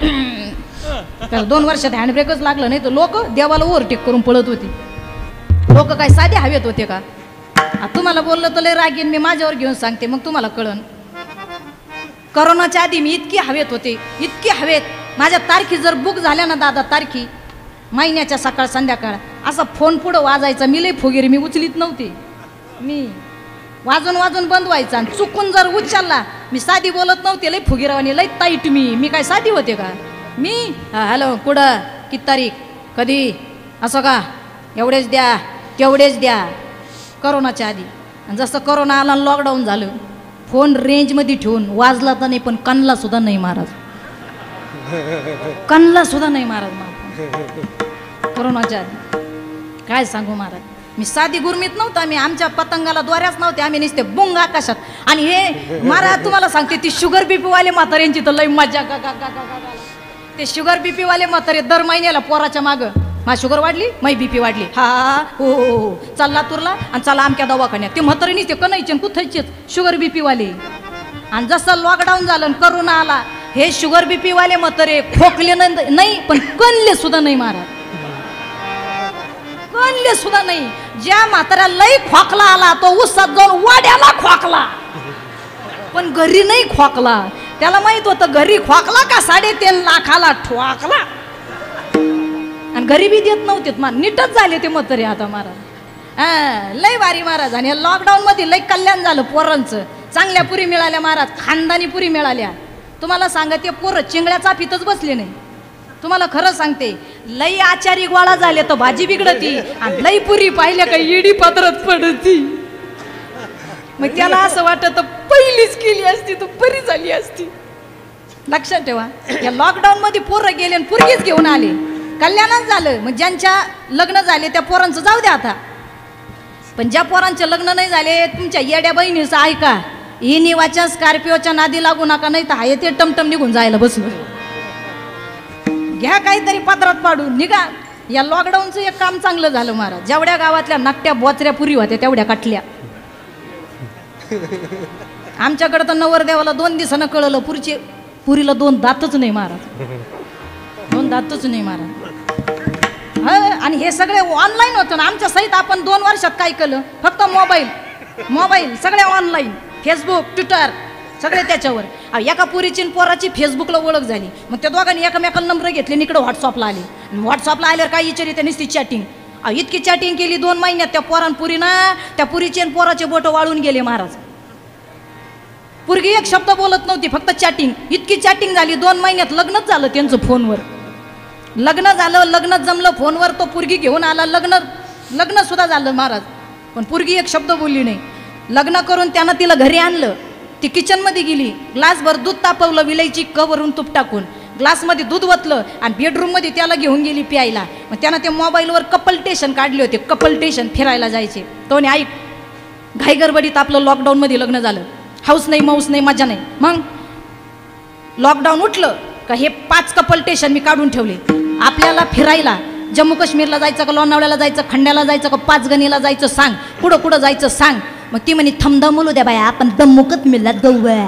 त्याला 2 वर्षात हँडब्रेकच लागलं नाही तर लोक देवाला ओव्हरटेक करून पळत होती. लोक काय साधे हवेत होते का? तुम्हाला बोललं तर लय रागीन, मी माझ्यावर घेऊन सांगते मग तुम्हाला कळन. कोरोनाच्या आधी मी इतकी हवेत होते, इतकी हवेत. माझ्या तारखी जर बुक झाल्या ना दादा, तारखी महिन्याच्या सकाळ संध्याकाळ असा फोन पुढं वाजायचा. मी लई फुगीर, मी उचलीत नव्हते. मी वाजून वाजून बंद व्हायचा आणि चुकून जर उचलला मी साधी बोलत नव्हते, लई फुगीरावानी, लई ताईट. मी काय साधी होते का? मी हॅलो कुठं, किती तारीख, कधी, असं का, एवढेच द्या तेवढेच द्या. करोनाच्या आधी. आणि जसं करोना आला लॉकडाऊन झालं, फोन रेंजमध्ये ठेवून वाजला तर नाही पण कणला सुद्धा नाही महाराज, कणला सुद्धा नाही महाराज मला करोनाच्या आधी. काय सांगू महाराज, मी साधी गुरमीत नव्हतं, आम्ही आमच्या पतंगाला द्वाऱ्याच नव्हते, आम्ही नुसते बुंग आकाशात. आणि हे महाराज तुम्हाला सांगते, ती शुगर बीपी वाले म्हाताऱ्यांची तर लई मजा गा गा गा गा गा. ते शुगर बीपी वाले म्हातारे दर महिन्याला पोराच्या मागं, मा शुगर वाढली, मै बीपी वाढली, हा हो हो हो, चालला तुरला आणि चला आमच्या दवाखान्यात. ते म्हातारीनी ते कणायचे कुथायचेच शुगर बीपी वाले. आणि जसं लॉकडाऊन झालं करोना आला, हे शुगर बीपी वाले म्हातारे खोकले नाही पण कणले सुद्धा नाही महाराज, कणले सुद्धा नाही. ज्या म्हाताऱ्या लई खोकला आला तो उसात जाऊन वाड्याला खोकला, पण घरी नाही खोकला. त्याला माहित होतं घरी खोकला का 3.5 लाखाला ठोकला. आणि घरी बी देत नव्हते, नीटच झाले ते म्हातारे आता महाराज. लई भारी महाराज. आणि लॉकडाऊन मध्ये लई कल्याण झालं पोरांचं, चांगल्या पुरी मिळाल्या महाराज, खानदानी पुरी मिळाल्या. तुम्हाला सांगते पोरं चिंगळ्याचा पितच बसले नाही. तुम्हाला खरं सांगते, लई आचारी गोळा झाले तर भाजी बिघडती, आणि लई पुरी पाहिल्या का इडी पात्रात पडती. मग त्याला असं वाटत पहिलीच केली असती तर बरी झाली असती. लक्षात ठेवा, या लॉकडाऊन मध्ये पोरं गेले आणि पुरगीच घेऊन आले, कल्याणच झालं. मग ज्यांच्या लग्न झाले त्या पोरांचं जाऊ द्या आता, पण ज्या पोरांचे लग्न नाही झाले तुमच्या येड्या बहिणीचं ऐका, ही निवाच्या स्कॉर्पिओच्या नादी लागू नका, नाही तर हाय ते टमटम निघून जायला बसलो. घ्या काहीतरी पत्रात पाडून निघा. या लॉकडाऊनचं एक काम चांगलं झालं महाराज, जेवढ्या गावातल्या नकट्या बोचऱ्या पुरी होत्या तेवढ्या काटल्या. आमच्याकडे तर नवरदेवाला 2 दिवसानं कळलं पुरीला 2 दातच नाही महाराज, 2 दातच नाही महाराज. आणि हे सगळे ऑनलाईन होतं ना आमच्या सहित. आपण 2 वर्षात काय केलं, फक्त मोबाईल सगळे ऑनलाईन, फेसबुक ट्विटर सगळे त्याच्यावर. एका पुरीची पोराची फेसबुकला ओळख झाली, मग त्या दोघांनी एकमेकाला नंबर घेतले आणि इकडे व्हॉट्सअपला आले. व्हॉट्सअपला आल्यावर काय विचारली त्यांनी, ती चॅटिंग. इतकी चॅटिंग केली 2 महिन्यात त्या पुरीनं, त्या पुरीचे आणि पोराचे बोट वाळून गेले महाराज. पुरगी एक शब्द बोलत नव्हती, फक्त चॅटिंग. इतकी चॅटिंग झाली 2 महिन्यात लग्नच झालं त्यांचं फोनवर. लग्न झालं, लग्न जमलं फोनवर. तो पुरगी घेऊन आला, लग्न सुद्धा झालं महाराज, पण पुरगी एक शब्द बोलली नाही. लग्न करून त्यानं तिला घरी आणलं, ती किचनमध्ये गेली, ग्लासभर दूध तापवलं विलायची कवरून तूप टाकून, ग्लासमध्ये दूध वतलं आणि बेडरूममध्ये त्याला घेऊन गेली प्यायला. मग त्यानं ते मोबाईलवर कपलटेशन काढले होते, कपलटेशन फिरायला जायचे. तो ऐक, घाई गडबडीत आपलं लॉकडाऊनमध्ये लग्न झालं, हाऊस नाही माऊस नाही मजा नाही. मग लॉकडाऊन उठलं का हे 5 कपलटेशन मी काढून ठेवले. आपल्याला फिरायला जम्मू काश्मीरला जायचं का, लोणावळ्याला जायचं, खंड्याला जायचं का, 5 गणीला जायचं सांग, कुठं जायचं सांग. मग ती म्हणे थमदमलू द्या बाया, आपण दम्मुकत मिळला गव्या.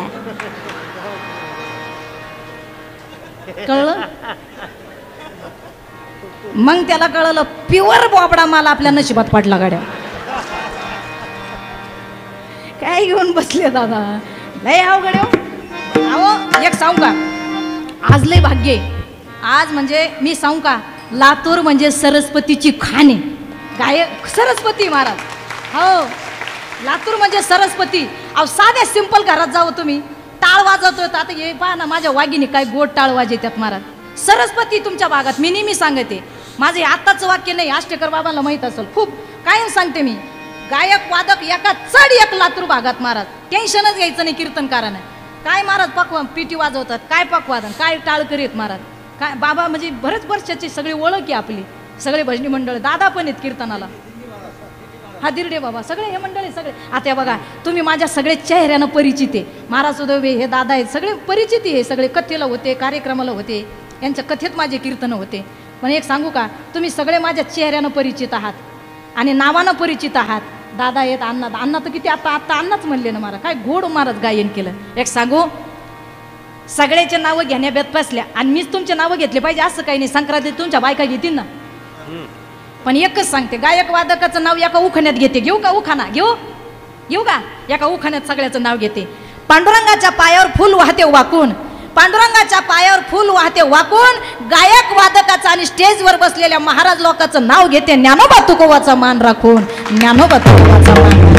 कळलं? मग त्याला कळलं प्युअर बोबडा माल आपल्या नशिबात पडला. गाड्या काय घेऊन बसले दादा, लय अवघड अहो. एक सांगू का, आज लय भाग्य आज, म्हणजे मी सांगू का, लातूर म्हणजे सरस्वतीची खाणे. गायक सरस्वती महाराज, हो लातूर म्हणजे सरस्वती. अहो साध्या सिंपल घरात जावं तुम्ही, टाळ वाजवतोय. आता हे पहा ना, माझ्या वाघिणी काय गोड टाळ वाजवतात महाराज. सरस्वती तुमच्या भागात. मी नेहमी सांगते, माझे आत्ताचं वाक्य नाही, आष्टेकर बाबांना माहीत असेल खूप, कायम सांगते मी. गायक वादक एका चढ एक लातूर भागात महाराज. टेन्शनच घ्यायचं नाही कीर्तनकारानं. काय महाराज पकवान पिटी वाजवतात, काय पकवादन, काय टाळ करीत महाराज. काय बाबा म्हणजे बरेच वर्षाची सगळी ओळख आहे आपली. सगळे भजनी मंडळ, दादा पण आहेत कीर्तनाला, हा दिरडे बाबा, सगळे हे मंडळी सगळे. आता बघा तुम्ही माझ्या सगळे चेहऱ्यानं परिचित आहे. महाराज उदवे हे दादा आहेत, सगळे परिचित आहे. सगळे कथेला होते, कार्यक्रमाला होते, यांच्या कथेत माझे कीर्तन होते. पण एक सांगू का, तुम्ही सगळे माझ्या चेहऱ्यानं परिचित आहात आणि नावानं परिचित आहात. दादा आहेत, अण्णा तर किती, आता अण्णाच म्हणले ना महाराज, काय गोड महाराज गायन केलं. एक सांगू, सगळ्याचे नावं घेण्यात बसल्या आणि मीच तुमचे नावं घेतले पाहिजे असं काही नाही. संक्रांती तुमच्या बायका घेतील ना, पण एकच सांगते, गायक वादकाचं नाव एका उखाण्यात घेते. घेऊ का उखाणा? घेऊ का? एका उखाण्यात सगळ्याचं नाव घेते. पांडुरंगाच्या पायावर फुल वाहते वाकून, पांडुरंगाच्या पायावर फुल वाहते वाकून, गायक वादकाचं आणि स्टेजवर बसलेल्या महाराज लोकांचं नाव घेते. ज्ञानोबा तुकोबाचा मान राखून, ज्ञानोबा तुकोबाचा मान.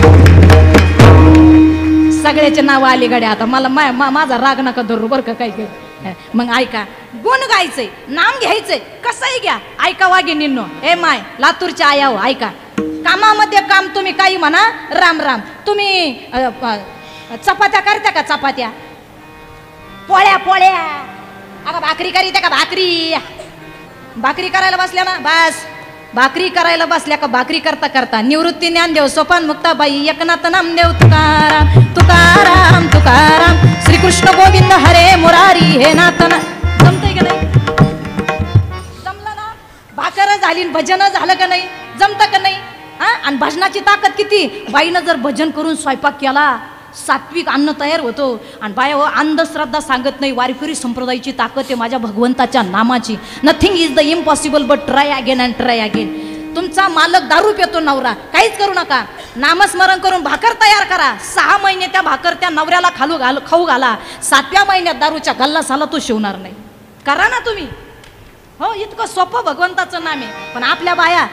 सगळ्याचे नाव आली गाड्या. आता मला माझा राग नका धरू बरं का. काय मग ऐका, गुण गायचंय, नाम घ्यायचंय, कसंही घ्या. ऐका वाघिणींनो, ए माय लातूरच्या आया हो, ऐका. कामामध्ये काम तुम्ही काही म्हणा, राम राम. तुम्ही चपात्या करत्या का? चपात्या, पोळ्या पोळ्या, अगं भाकरी करीत्या का? भाकरी, भाकरी करायला बसल्या ना, बस भाकरी करायला बसल्या का? भाकरी करता करता निवृत्ती ज्ञानदेव, सोपान मुक्ताबाई, एकनाथ नामदेव, तुकाराम तुकाराम तुकाराम, श्रीकृष्ण गोविंद हरे मुरारी हे नाथ. जमतंय का नाही? जमलं ना? भाकर झाली, भजन झालं का नाही? जमतं का नाही? हा, आणि भजनाची ताकद किती? बाईनं जर भजन करून स्वयंपाक केला, सात्विक अन्न तयार होतो. आणि बाया अंधश्रद्धा सांगत नाही, वारकरी संप्रदायाची ताकद आहे माझ्या भगवंताच्या नामाची. Nothing is the impossible but try again and try again. तुमचा मालक दारू पितो, नवरा, काहीच करू नका, नामस्मरण करून भाकर तयार करा. 6 महिने त्या भाकर त्या नवऱ्याला खाऊ घाला. 7व्या महिन्यात दारूच्या गल्लासाला तो शिवणार नाही. करा ना तुम्ही. हो, इतकं सोपं भगवंताचं नाम आहे. पण आपल्या बाया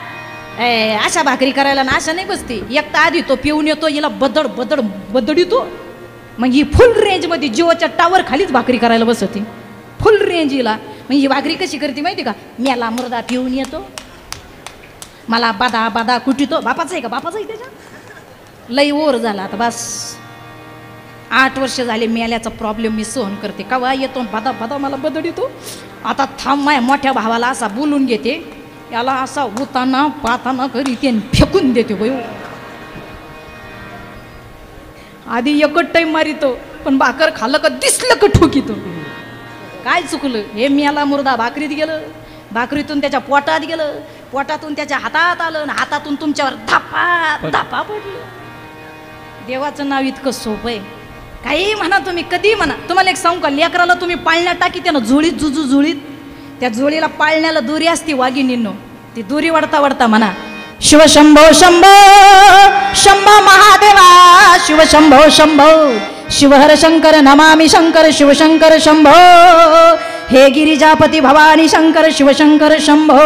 अशा भाकरी करायला ना अशा नाही बसती. एक तर आधी तो पिऊन येतो, हिला बदड बदड बदडितो, मग ही फुल रेंजमध्ये जिओच्या टावर खालीच भाकरी करायला बसती, फुल रेंज हिला. मग ही भाकरी कशी करते माहिती का? मेला मुर्दा पिऊन येतो, मला बादा बादा कुटितो. बापाचं आहे का? बापाचं आहे त्याच्या. लई ओर झाला आता बस. 8 वर्ष झाले मेल्याचा प्रॉब्लेम मी सहन करते. कवा येतो बादा बादा मला बदडितो. आता थांब, माया मोठ्या भावाला असा बोलून घेते, याला असा उताना पाताना करीते, फेकून देते. बाई आधी एकच टाईम मारितो, पण भाकर खाल्लं का दिसलं का ठोकीतो. काय चुकलं? हे मेला मुर्दा भाकरीत गेलं, भाकरीतून त्याच्या पोटात गेलं, पोटातून त्याच्या हातात आलं, आणि हातातून तुमच्यावर धापा धापा पडलं. देवाचं नाव इतकं सोपं आहे. काही म्हणा तुम्ही, कधी म्हणा. तुम्हाला एक सांगू का? लेकराला तुम्ही पाळण्यात टाकी त्यानं झोळीत जुजू झोळीत, त्या जोडीला पाळण्याला दोरी असती वाघिणींनो, ती दोरी वडता वडता म्हणा, शिव शंभो शंभो शंभो महादेवा, शिव शंभो शंभो, शिवहर शंकर नमामि शंकर, शिवशंकर शंभो, हे गिरिजापती भवानी शंकर, शिवशंकर शंभो,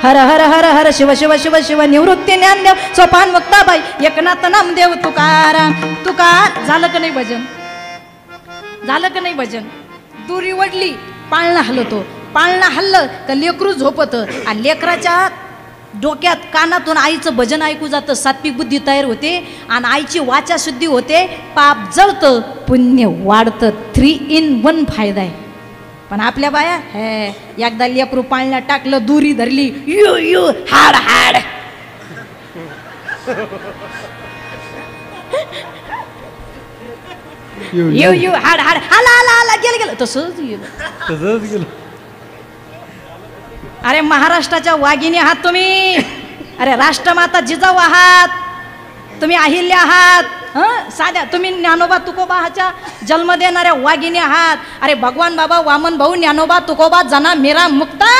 हर हर हर हर शिव शिव शिव शिव, निवृत्ती ज्ञानदेव, सोपान मुक्ताबाई, एकनाथ नामदेव, तुकाराम तुकार. झालं का नाही भजन? झालं का नाही भजन? दोरी वडली, पाळणा हलतो, पाळणा हल्लं तर लेकरू झोपतं, आणि लेकराच्या डोक्यात कानातून आईचं भजन ऐकू जातं, सात्विक बुद्धी तयार होते, आणि आईची वाचा शुद्धी होते, पाप जळतं, पुण्य वाढतं. 3 in 1 फायदा आहे. पण आपल्या बाया एकदा लेकरू पाळण्यात टाकलं, दुरी धरली, यू यू हाड हाड, यू यू हाड हाड, आला आला आला, गेलं गेलं, तसंच गेलं. अरे महाराष्ट्राच्या वाघिणी आहात तुम्ही. अरे राष्ट्रमाता जिजाऊ आहात तुम्ही, अहिल्या आहात. साध्या तुम्ही ज्ञानोबा तुकोबाच्या जन्म देणाऱ्या वाघिणी आहात. अरे भगवान बाबा, वामन भाऊ, ज्ञानोबा तुकोबा, जना मीरा मुक्ता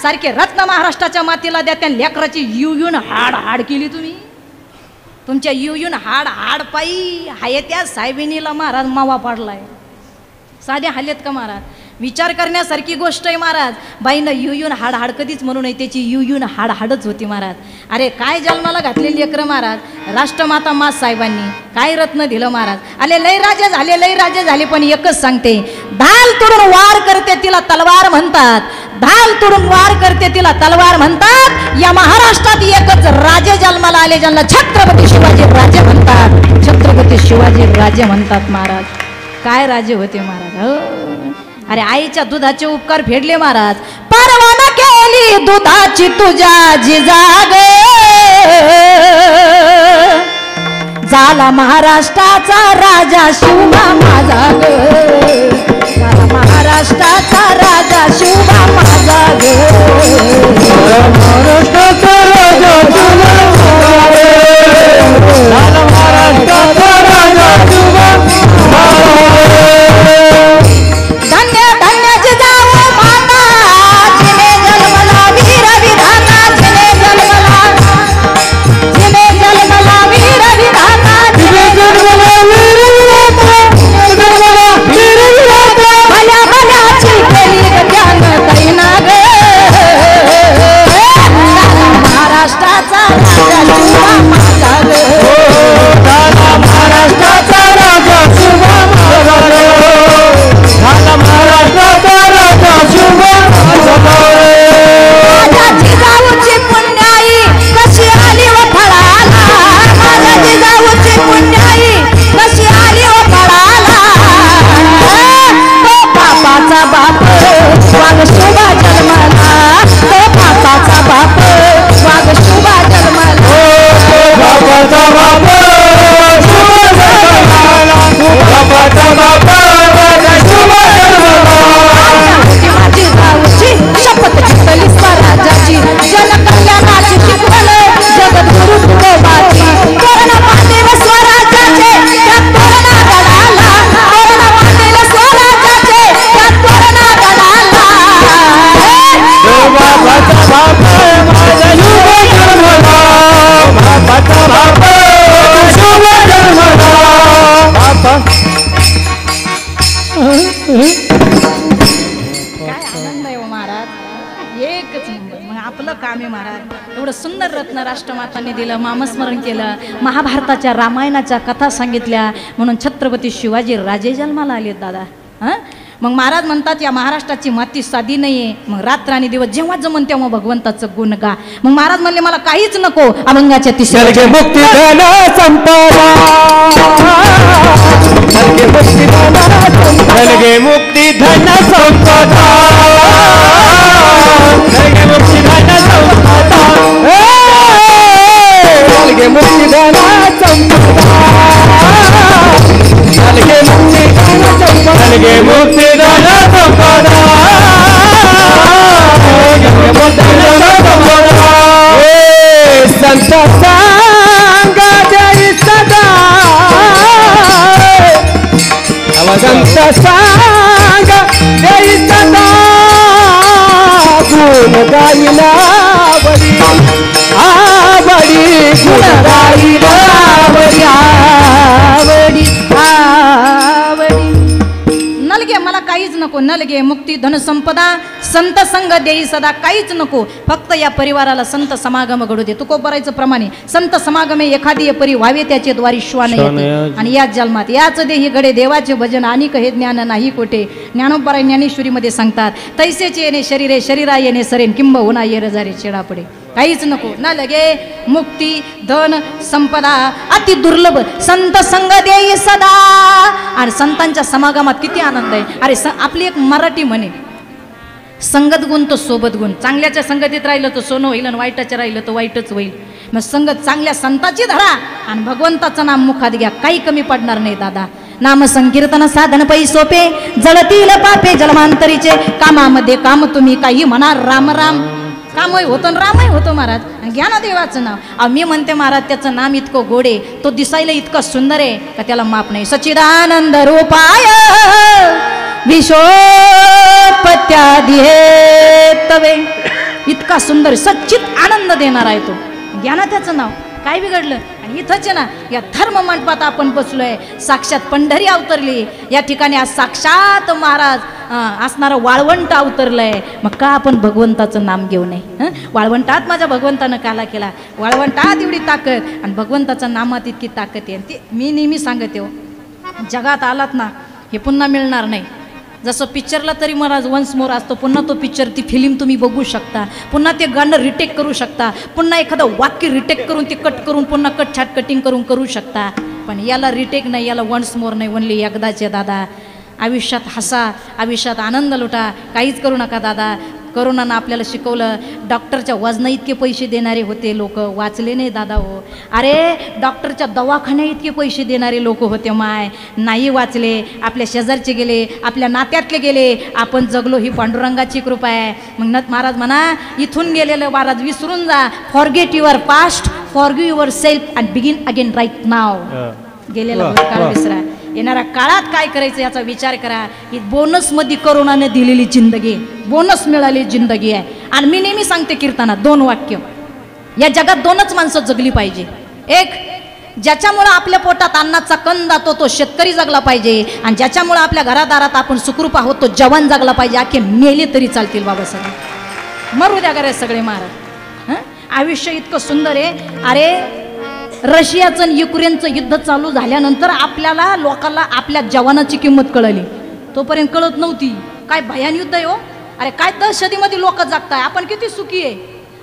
सारखे रत्न महाराष्ट्राच्या मातीला द्या. त्या लेकराची युन हाड हाड केली तुम्ही. तुमच्या युन हाड हाड पायी हाय त्या साहेबिनीला महाराज मावा पाडलाय. साध्या हालेत का महाराज? विचार करण्यासारखी गोष्ट आहे महाराज. बाईनं युन हाड हाड कधीच म्हणू नये, त्याची युन हाड हाडच होती महाराज. अरे काय जन्माला घातलेली लेकरं महाराज. राष्ट्रमाता मा साहेबांनी काय रत्न दिलं महाराज. अरे लय राजे झाले, पण एकच सांगते, ढाल तोडून वार करते तिला तलवार म्हणतात. ढाल तोडून वार करते तिला तलवार म्हणतात. या महाराष्ट्रात एकच राजे जन्माला आले, ज्यांना छत्रपती शिवाजी राजे म्हणतात. छत्रपती शिवाजी राजे म्हणतात महाराज. काय राजे होते महाराज. अरे आईच्या दुधाचे उपकार फेडले महाराज. परवाना केली दुधाची तुझ्या जिजाग, झाला महाराष्ट्राचा राजा शिवबा माझा ग, झाला महाराष्ट्राचा राजा शिवबा माझा ग, महाराष्ट्राचा राजा झाला महाराष्ट्राचा राजा शिवबा. धन्य धन्य जिजाऊ माता, जिने जन्मला वीर विधाता, जिने जन्मला वीर विधाता, जिने जन्मला वीर विधाता, भल्या भल्याची केली ज्ञान तैना ग, महाराष्ट्राचा राजा शिवबा माझा ग. सुंदर रत्न राष्ट्रमातांनी दिलं, नामस्मरण केलं, महाभारताच्या रामायणाच्या कथा सांगितल्या, म्हणून छत्रपती शिवाजी राजे जन्माला आले दादा. हां, मग महाराज म्हणतात या महाराष्ट्राची माती साधी नाहीये, मग रात्र आणि दिवस जेव्हा जमन तेव्हा भगवंताचं गुण गा. मग महाराज म्हणले मला काहीच नको, अभंगाच्या तिसऱ्या मुक्ती धन संपदा, मुक्ती धन संपदा, मुक्ती धन संपदा, मुक्ती धन संपदा, मुक्ती धन संपदा, संत सांग जय सदा, संत सांग जय सदा, गुण गाईला बरी आवडी, गुण गाईला बरी आवडी आवडी. नलगे मला काहीच नको, नलगे मुक्ती धन संपदा, संत संग देई सदा, काहीच नको, फक्त या परिवाराला संत समागम घडू दे. तुकोबरायचं प्रमाणे संत समागमे एखादी परी व्हावे त्याचे द्वारी श्वान येते, आणि याच जन्मात याच देही घडे देवाचे भजन, आणि हे ज्ञान नाही कोठे. ज्ञानोबराय ज्ञानेश्वरीमध्ये सांगतात, तैसेचे येणे शरीरे शरीरा येणे सरेन, किंब होना ये रजारे छेडा पडे. काहीच नको, न लगे मुक्ती धन संपदा, अति दुर्लभ संत संग देई सदा. आणि संतांच्या समागमात किती आनंद आहे. अरे आपली एक मराठी म्हणे, संगत गुण तो सोबत गुण. चांगल्याच्या संगतीत राहिलं तर सोनं होईल, आणि वाईटाच्या राहिलं तर वाईटच होईल. मग संगत चांगल्या संताची धरा, आणि भगवंताचं नाम मुखात घ्या, काही कमी पडणार नाही दादा. नाम संकीर्तन साधन पै सोपे, जळतील पापे जलमांतरीचे, कामामध्ये काम तुम्ही काही म्हणा, राम राम कामही होतं रामही होतो महाराज. ज्ञानदेवाचं नाव मी म्हणते महाराज, त्याचं नाम इतकं गोडे, तो दिसायला इतकं सुंदर आहे का त्याला माप नाही. सच्चिदानंद रूपाय विश्वोत्पत्त्यादी तवे, इतका सुंदर सच्चित आनंद देणार आहे तो. ज्ञानात्याचं नाव काय बिघडलं. आणि इथंच ना या धर्म मंडपात आपण बसलोय, साक्षात पंढरी अवतरली या ठिकाणी, आज साक्षात महाराज असणारं वाळवंट अवतरलंय. मग का आपण भगवंताचं नाम घेऊ नये. वाळवंटात माझ्या भगवंतानं काला केला, वाळवंटात एवढी ताकद, आणि भगवंताच्या नामात इतकी ताकद आहे. ते मी नेहमी सांगते हो, जगात आलात ना हे पुन्हा मिळणार नाही. जसं पिक्चरला तरी महाराज वन्स मोर असतो, पुन्हा तो पिक्चर ती फिल्म तुम्ही बघू शकता, पुन्हा ते गाणं रिटेक करू शकता, पुन्हा एखादं वाक्य रिटेक करून ते कट करून पुन्हा कट छाट कटिंग करून करू शकता. पण याला रिटेक नाही, याला वन्स मोर नाही, ओनली एकदाचे दादा. आयुष्यात हसा, आयुष्यात आनंद लुटा, काहीच करू नका दादा. करोनानं आपल्याला शिकवलं, डॉक्टरच्या वजना इतके पैसे देणारे होते लोक, वाचले नाही दादा हो. अरे डॉक्टरच्या दवाखान्या इतके पैसे देणारे लोक होते, माय नाही वाचले. आपल्या शेजारचे गेले, आपल्या नात्यातले गेले, आपण जगलो, ही पांडुरंगाची कृपा आहे. मग महाराज म्हणा, इथून गेलेलं महाराज विसरून जा. Forget your past, forgive your self and begin again right now. गेलेला काळ विसरा, येणाऱ्या काळात काय करायचं याचा विचार करा. ही बोनसमध्ये करोनाने दिलेली जिंदगी, बोनस मिळाली जिंदगी आहे. आणि मी नेहमी सांगते कीर्तनात 2 वाक्य, या जगात 2च माणसं जगली पाहिजे. एक, ज्याच्यामुळं आपल्या पोटात अन्नाचा कण जातो तो शेतकरी जगला पाहिजे, आणि ज्याच्यामुळं आपल्या घरादारात आपण सुखरूप आहोत तो जवान जगला पाहिजे. आखे मेले तरी चालतील बाबासाहेब, मरू द्या करे सगळे महाराज. आयुष्य इतकं सुंदर आहे. अरे रशियाचं आणि युक्रेनचं युद्ध चालू झाल्यानंतर आपल्याला लोकांना आपल्या जवानाची किंमत कळली, तोपर्यंत कळत नव्हती. काय भयान युद्ध आहे हो. अरे काय दहशतीमध्ये लोक जगताय, आपण किती सुखी आहे.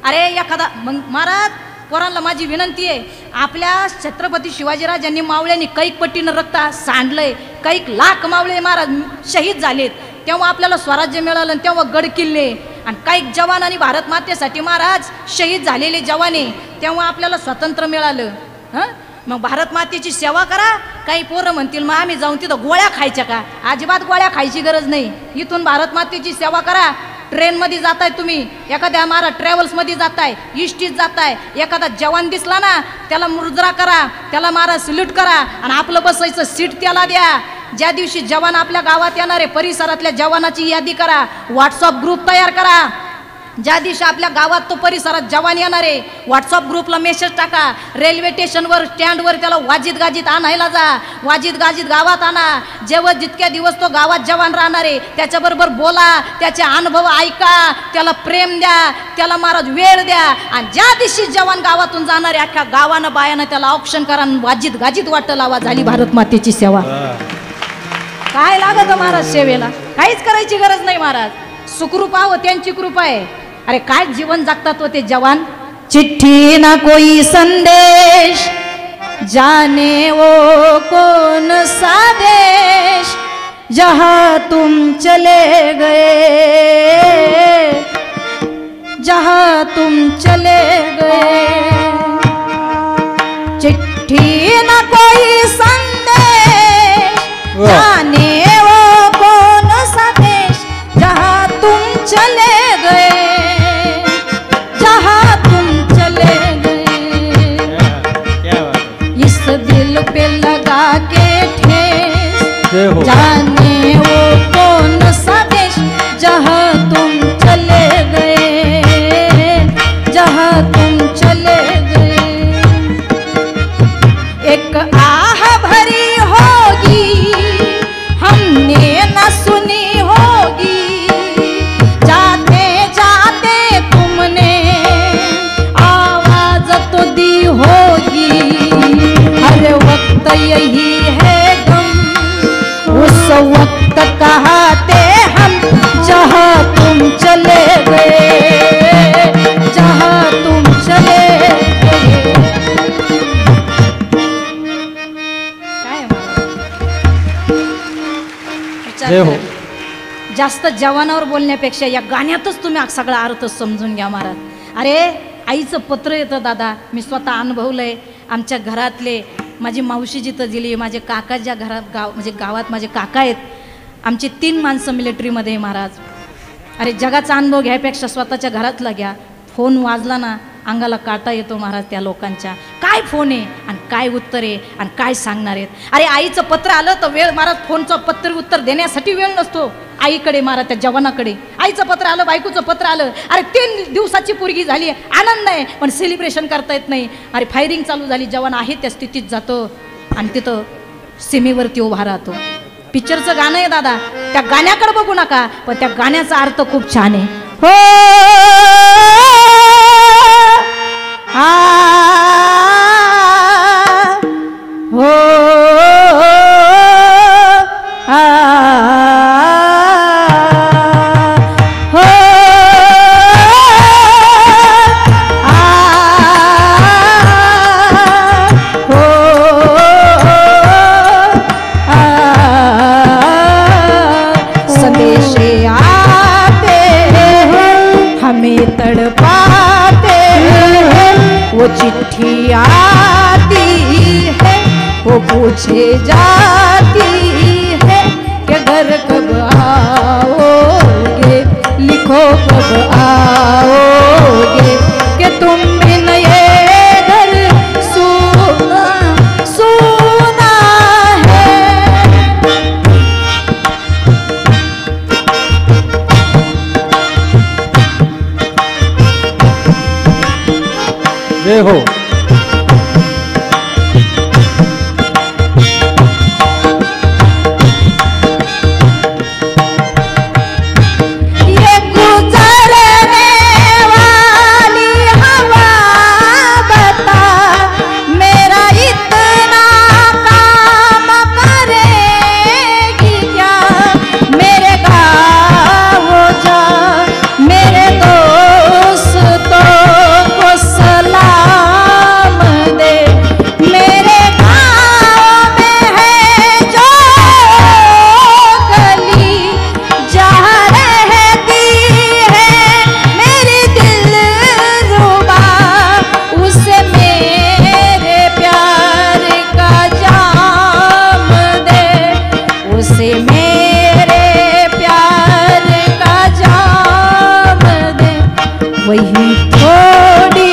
अरे एखादा मग महाराज पोरांना माझी विनंती आहे, आपल्या छत्रपती शिवाजीराजांनी मावळ्यांनी कैक पट्टीनं रक्त सांडलंय, कैक लाख मावळे महाराज शहीद झालेत, तेव्हा आपल्याला स्वराज्य मिळालं, तेव्हा गड किल्ले आणि काही जवान आणि भारत मातेसाठी महाराज शहीद झालेले जवाने, तेव्हा आपल्याला स्वातंत्र्य मिळालं. मग भारत मातेची सेवा करा. काही पोरं म्हणतील मग आम्ही जाऊन तिथं गोळ्या खायच्या का. अजिबात गोळ्या खायची गरज नाही. इथून भारत मातेची सेवा करा. ट्रेनमध्ये जाताय तुम्ही, एखाद्या महाराज ट्रॅव्हल्समध्ये जाताय, इष्टीत जाताय, एखादा जवान दिसला ना त्याला मुजरा करा, त्याला महाराज सल्यूट करा आणि आपलं बसायचं सीट त्याला द्या. ज्या दिवशी जवान आपल्या गावात येणार आहे परिसरातल्या जवानाची यादी करा, व्हॉट्सअप ग्रुप तयार करा. ज्या दिवशी आपल्या गावात तो परिसरात जवान येणार आहे, व्हॉट्सअप ग्रुपला मेसेज टाका, रेल्वे स्टेशनवर स्टँडवर त्याला वाजीत गाजीत आणायला जा, वाजीत गाजीत गावात आणा. जेव्हा जितक्या दिवस तो गावात जवान राहणार आहे त्याच्याबरोबर बोला, त्याचे अनुभव ऐका, त्याला प्रेम द्या, त्याला महाराज वेळ द्या. आणि ज्या दिवशी जवान गावातून जाणार आहे अख्ख्या गावानं बायानं त्याला ऑप्शन करा, वाजीत गाजीत वाट लावा. झाली भारत मातेची सेवा. काय लागत महाराज सेवेला? काहीच करायची गरज नाही महाराज. सुखरूपा हो त्यांची कृपा आहे. अरे काय जीवन जगतात हो ते जवान. चिट्ठी ना कोई संदेश, जाने वो कौन सा देश, जहां तुम चले गए, जहां तुम चले गए. चिट्ठी ना कोई संदेश, जाने वो कौन सा देश, जहां तुम चले गए, जहां तुम चले गए. इस दिल पे लगा के ठेस, जाने वो कौन सा देश, जहां तुम चले गए, जहां तुम चले गए. एक आह भरी होगी हमने न सुनी होगी, जाते जाते तुमने आवाज तो दी होगी. हर वक्त यही है गम, उस वक्त कहते हम, जहां तुम चले गए, जहां तुम चले गए. जय हो. जास्त जवानावर बोलण्यापेक्षा या गाण्यातच तुम्ही सगळा अर्थ समजून घ्या महाराज. अरे आईचं पत्र येतं दादा, मी स्वतः अनुभवलंय. आमच्या घरातले माझी मावशी जिथं दिली, माझे काका ज्या घरात म्हणजे गावात माझे काका आहेत, आमची 3 माणसं मिलिटरीमध्ये आहे महाराज. अरे जगाचा अनुभव घ्यायपेक्षा स्वतःच्या घरातला घ्या. फोन वाजला ना अंगाला काटा येतो महाराज त्या लोकांच्या. काय फोन आहे आणि काय उत्तर आहे आणि काय सांगणार आहेत. अरे आईचं पत्र आलं तर वेळ महाराज, फोनचं पत्र उत्तर देण्यासाठी वेळ नसतो आईकडे महाराज, त्या जवानाकडे. आईचं पत्र आलं, बायकोचं पत्र आलं, अरे 3 दिवसाची पोरगी झाली, आनंद आहे पण सेलिब्रेशन करता येत नाही. अरे फायरिंग चालू झाली, जवान आहे त्या स्थितीत जातो आणि तिथं सीमेवरती उभा राहतो. पिक्चरचं गाणं आहे दादा, त्या गाण्याकडे बघू नका, पण त्या गाण्याचा अर्थ खूप छान आहे. हो हो संदेशे आते हमें तड़पाते, वो चिट्ठी आती है, वो पूछे जाती है कि घर कब आओगे, लिखो कब आओगे, कि तुम बिन ये घर सूना सूना है. जय हो. वही थोड़ी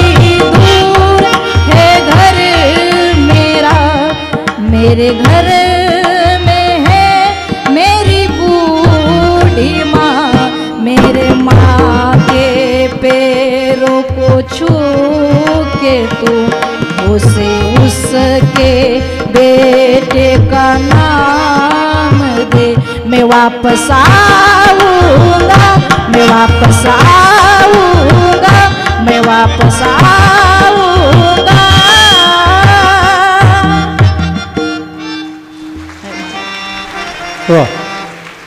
दूर है घर मेरा, मेरे घर में है मेरी बूढ़ी माँ, मेरे माँ के पैरों को छू के तू उसे उसके बेटे का नाम दे। मैं वापस आऊंगा, मैं वापस आऊंगा, मैं वापस आऊंगा।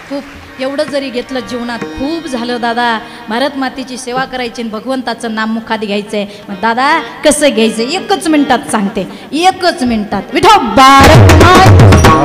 खूप एवढं जरी घेतलं जीवनात खूप झालं दादा. भारत मातेची सेवा करायची आणि भगवंताचं नाम मुखात घ्यायचंय. मग दादा कसं घ्यायचं एकच मिनिटात सांगते, एकच मिनिटात. विठो भारत माता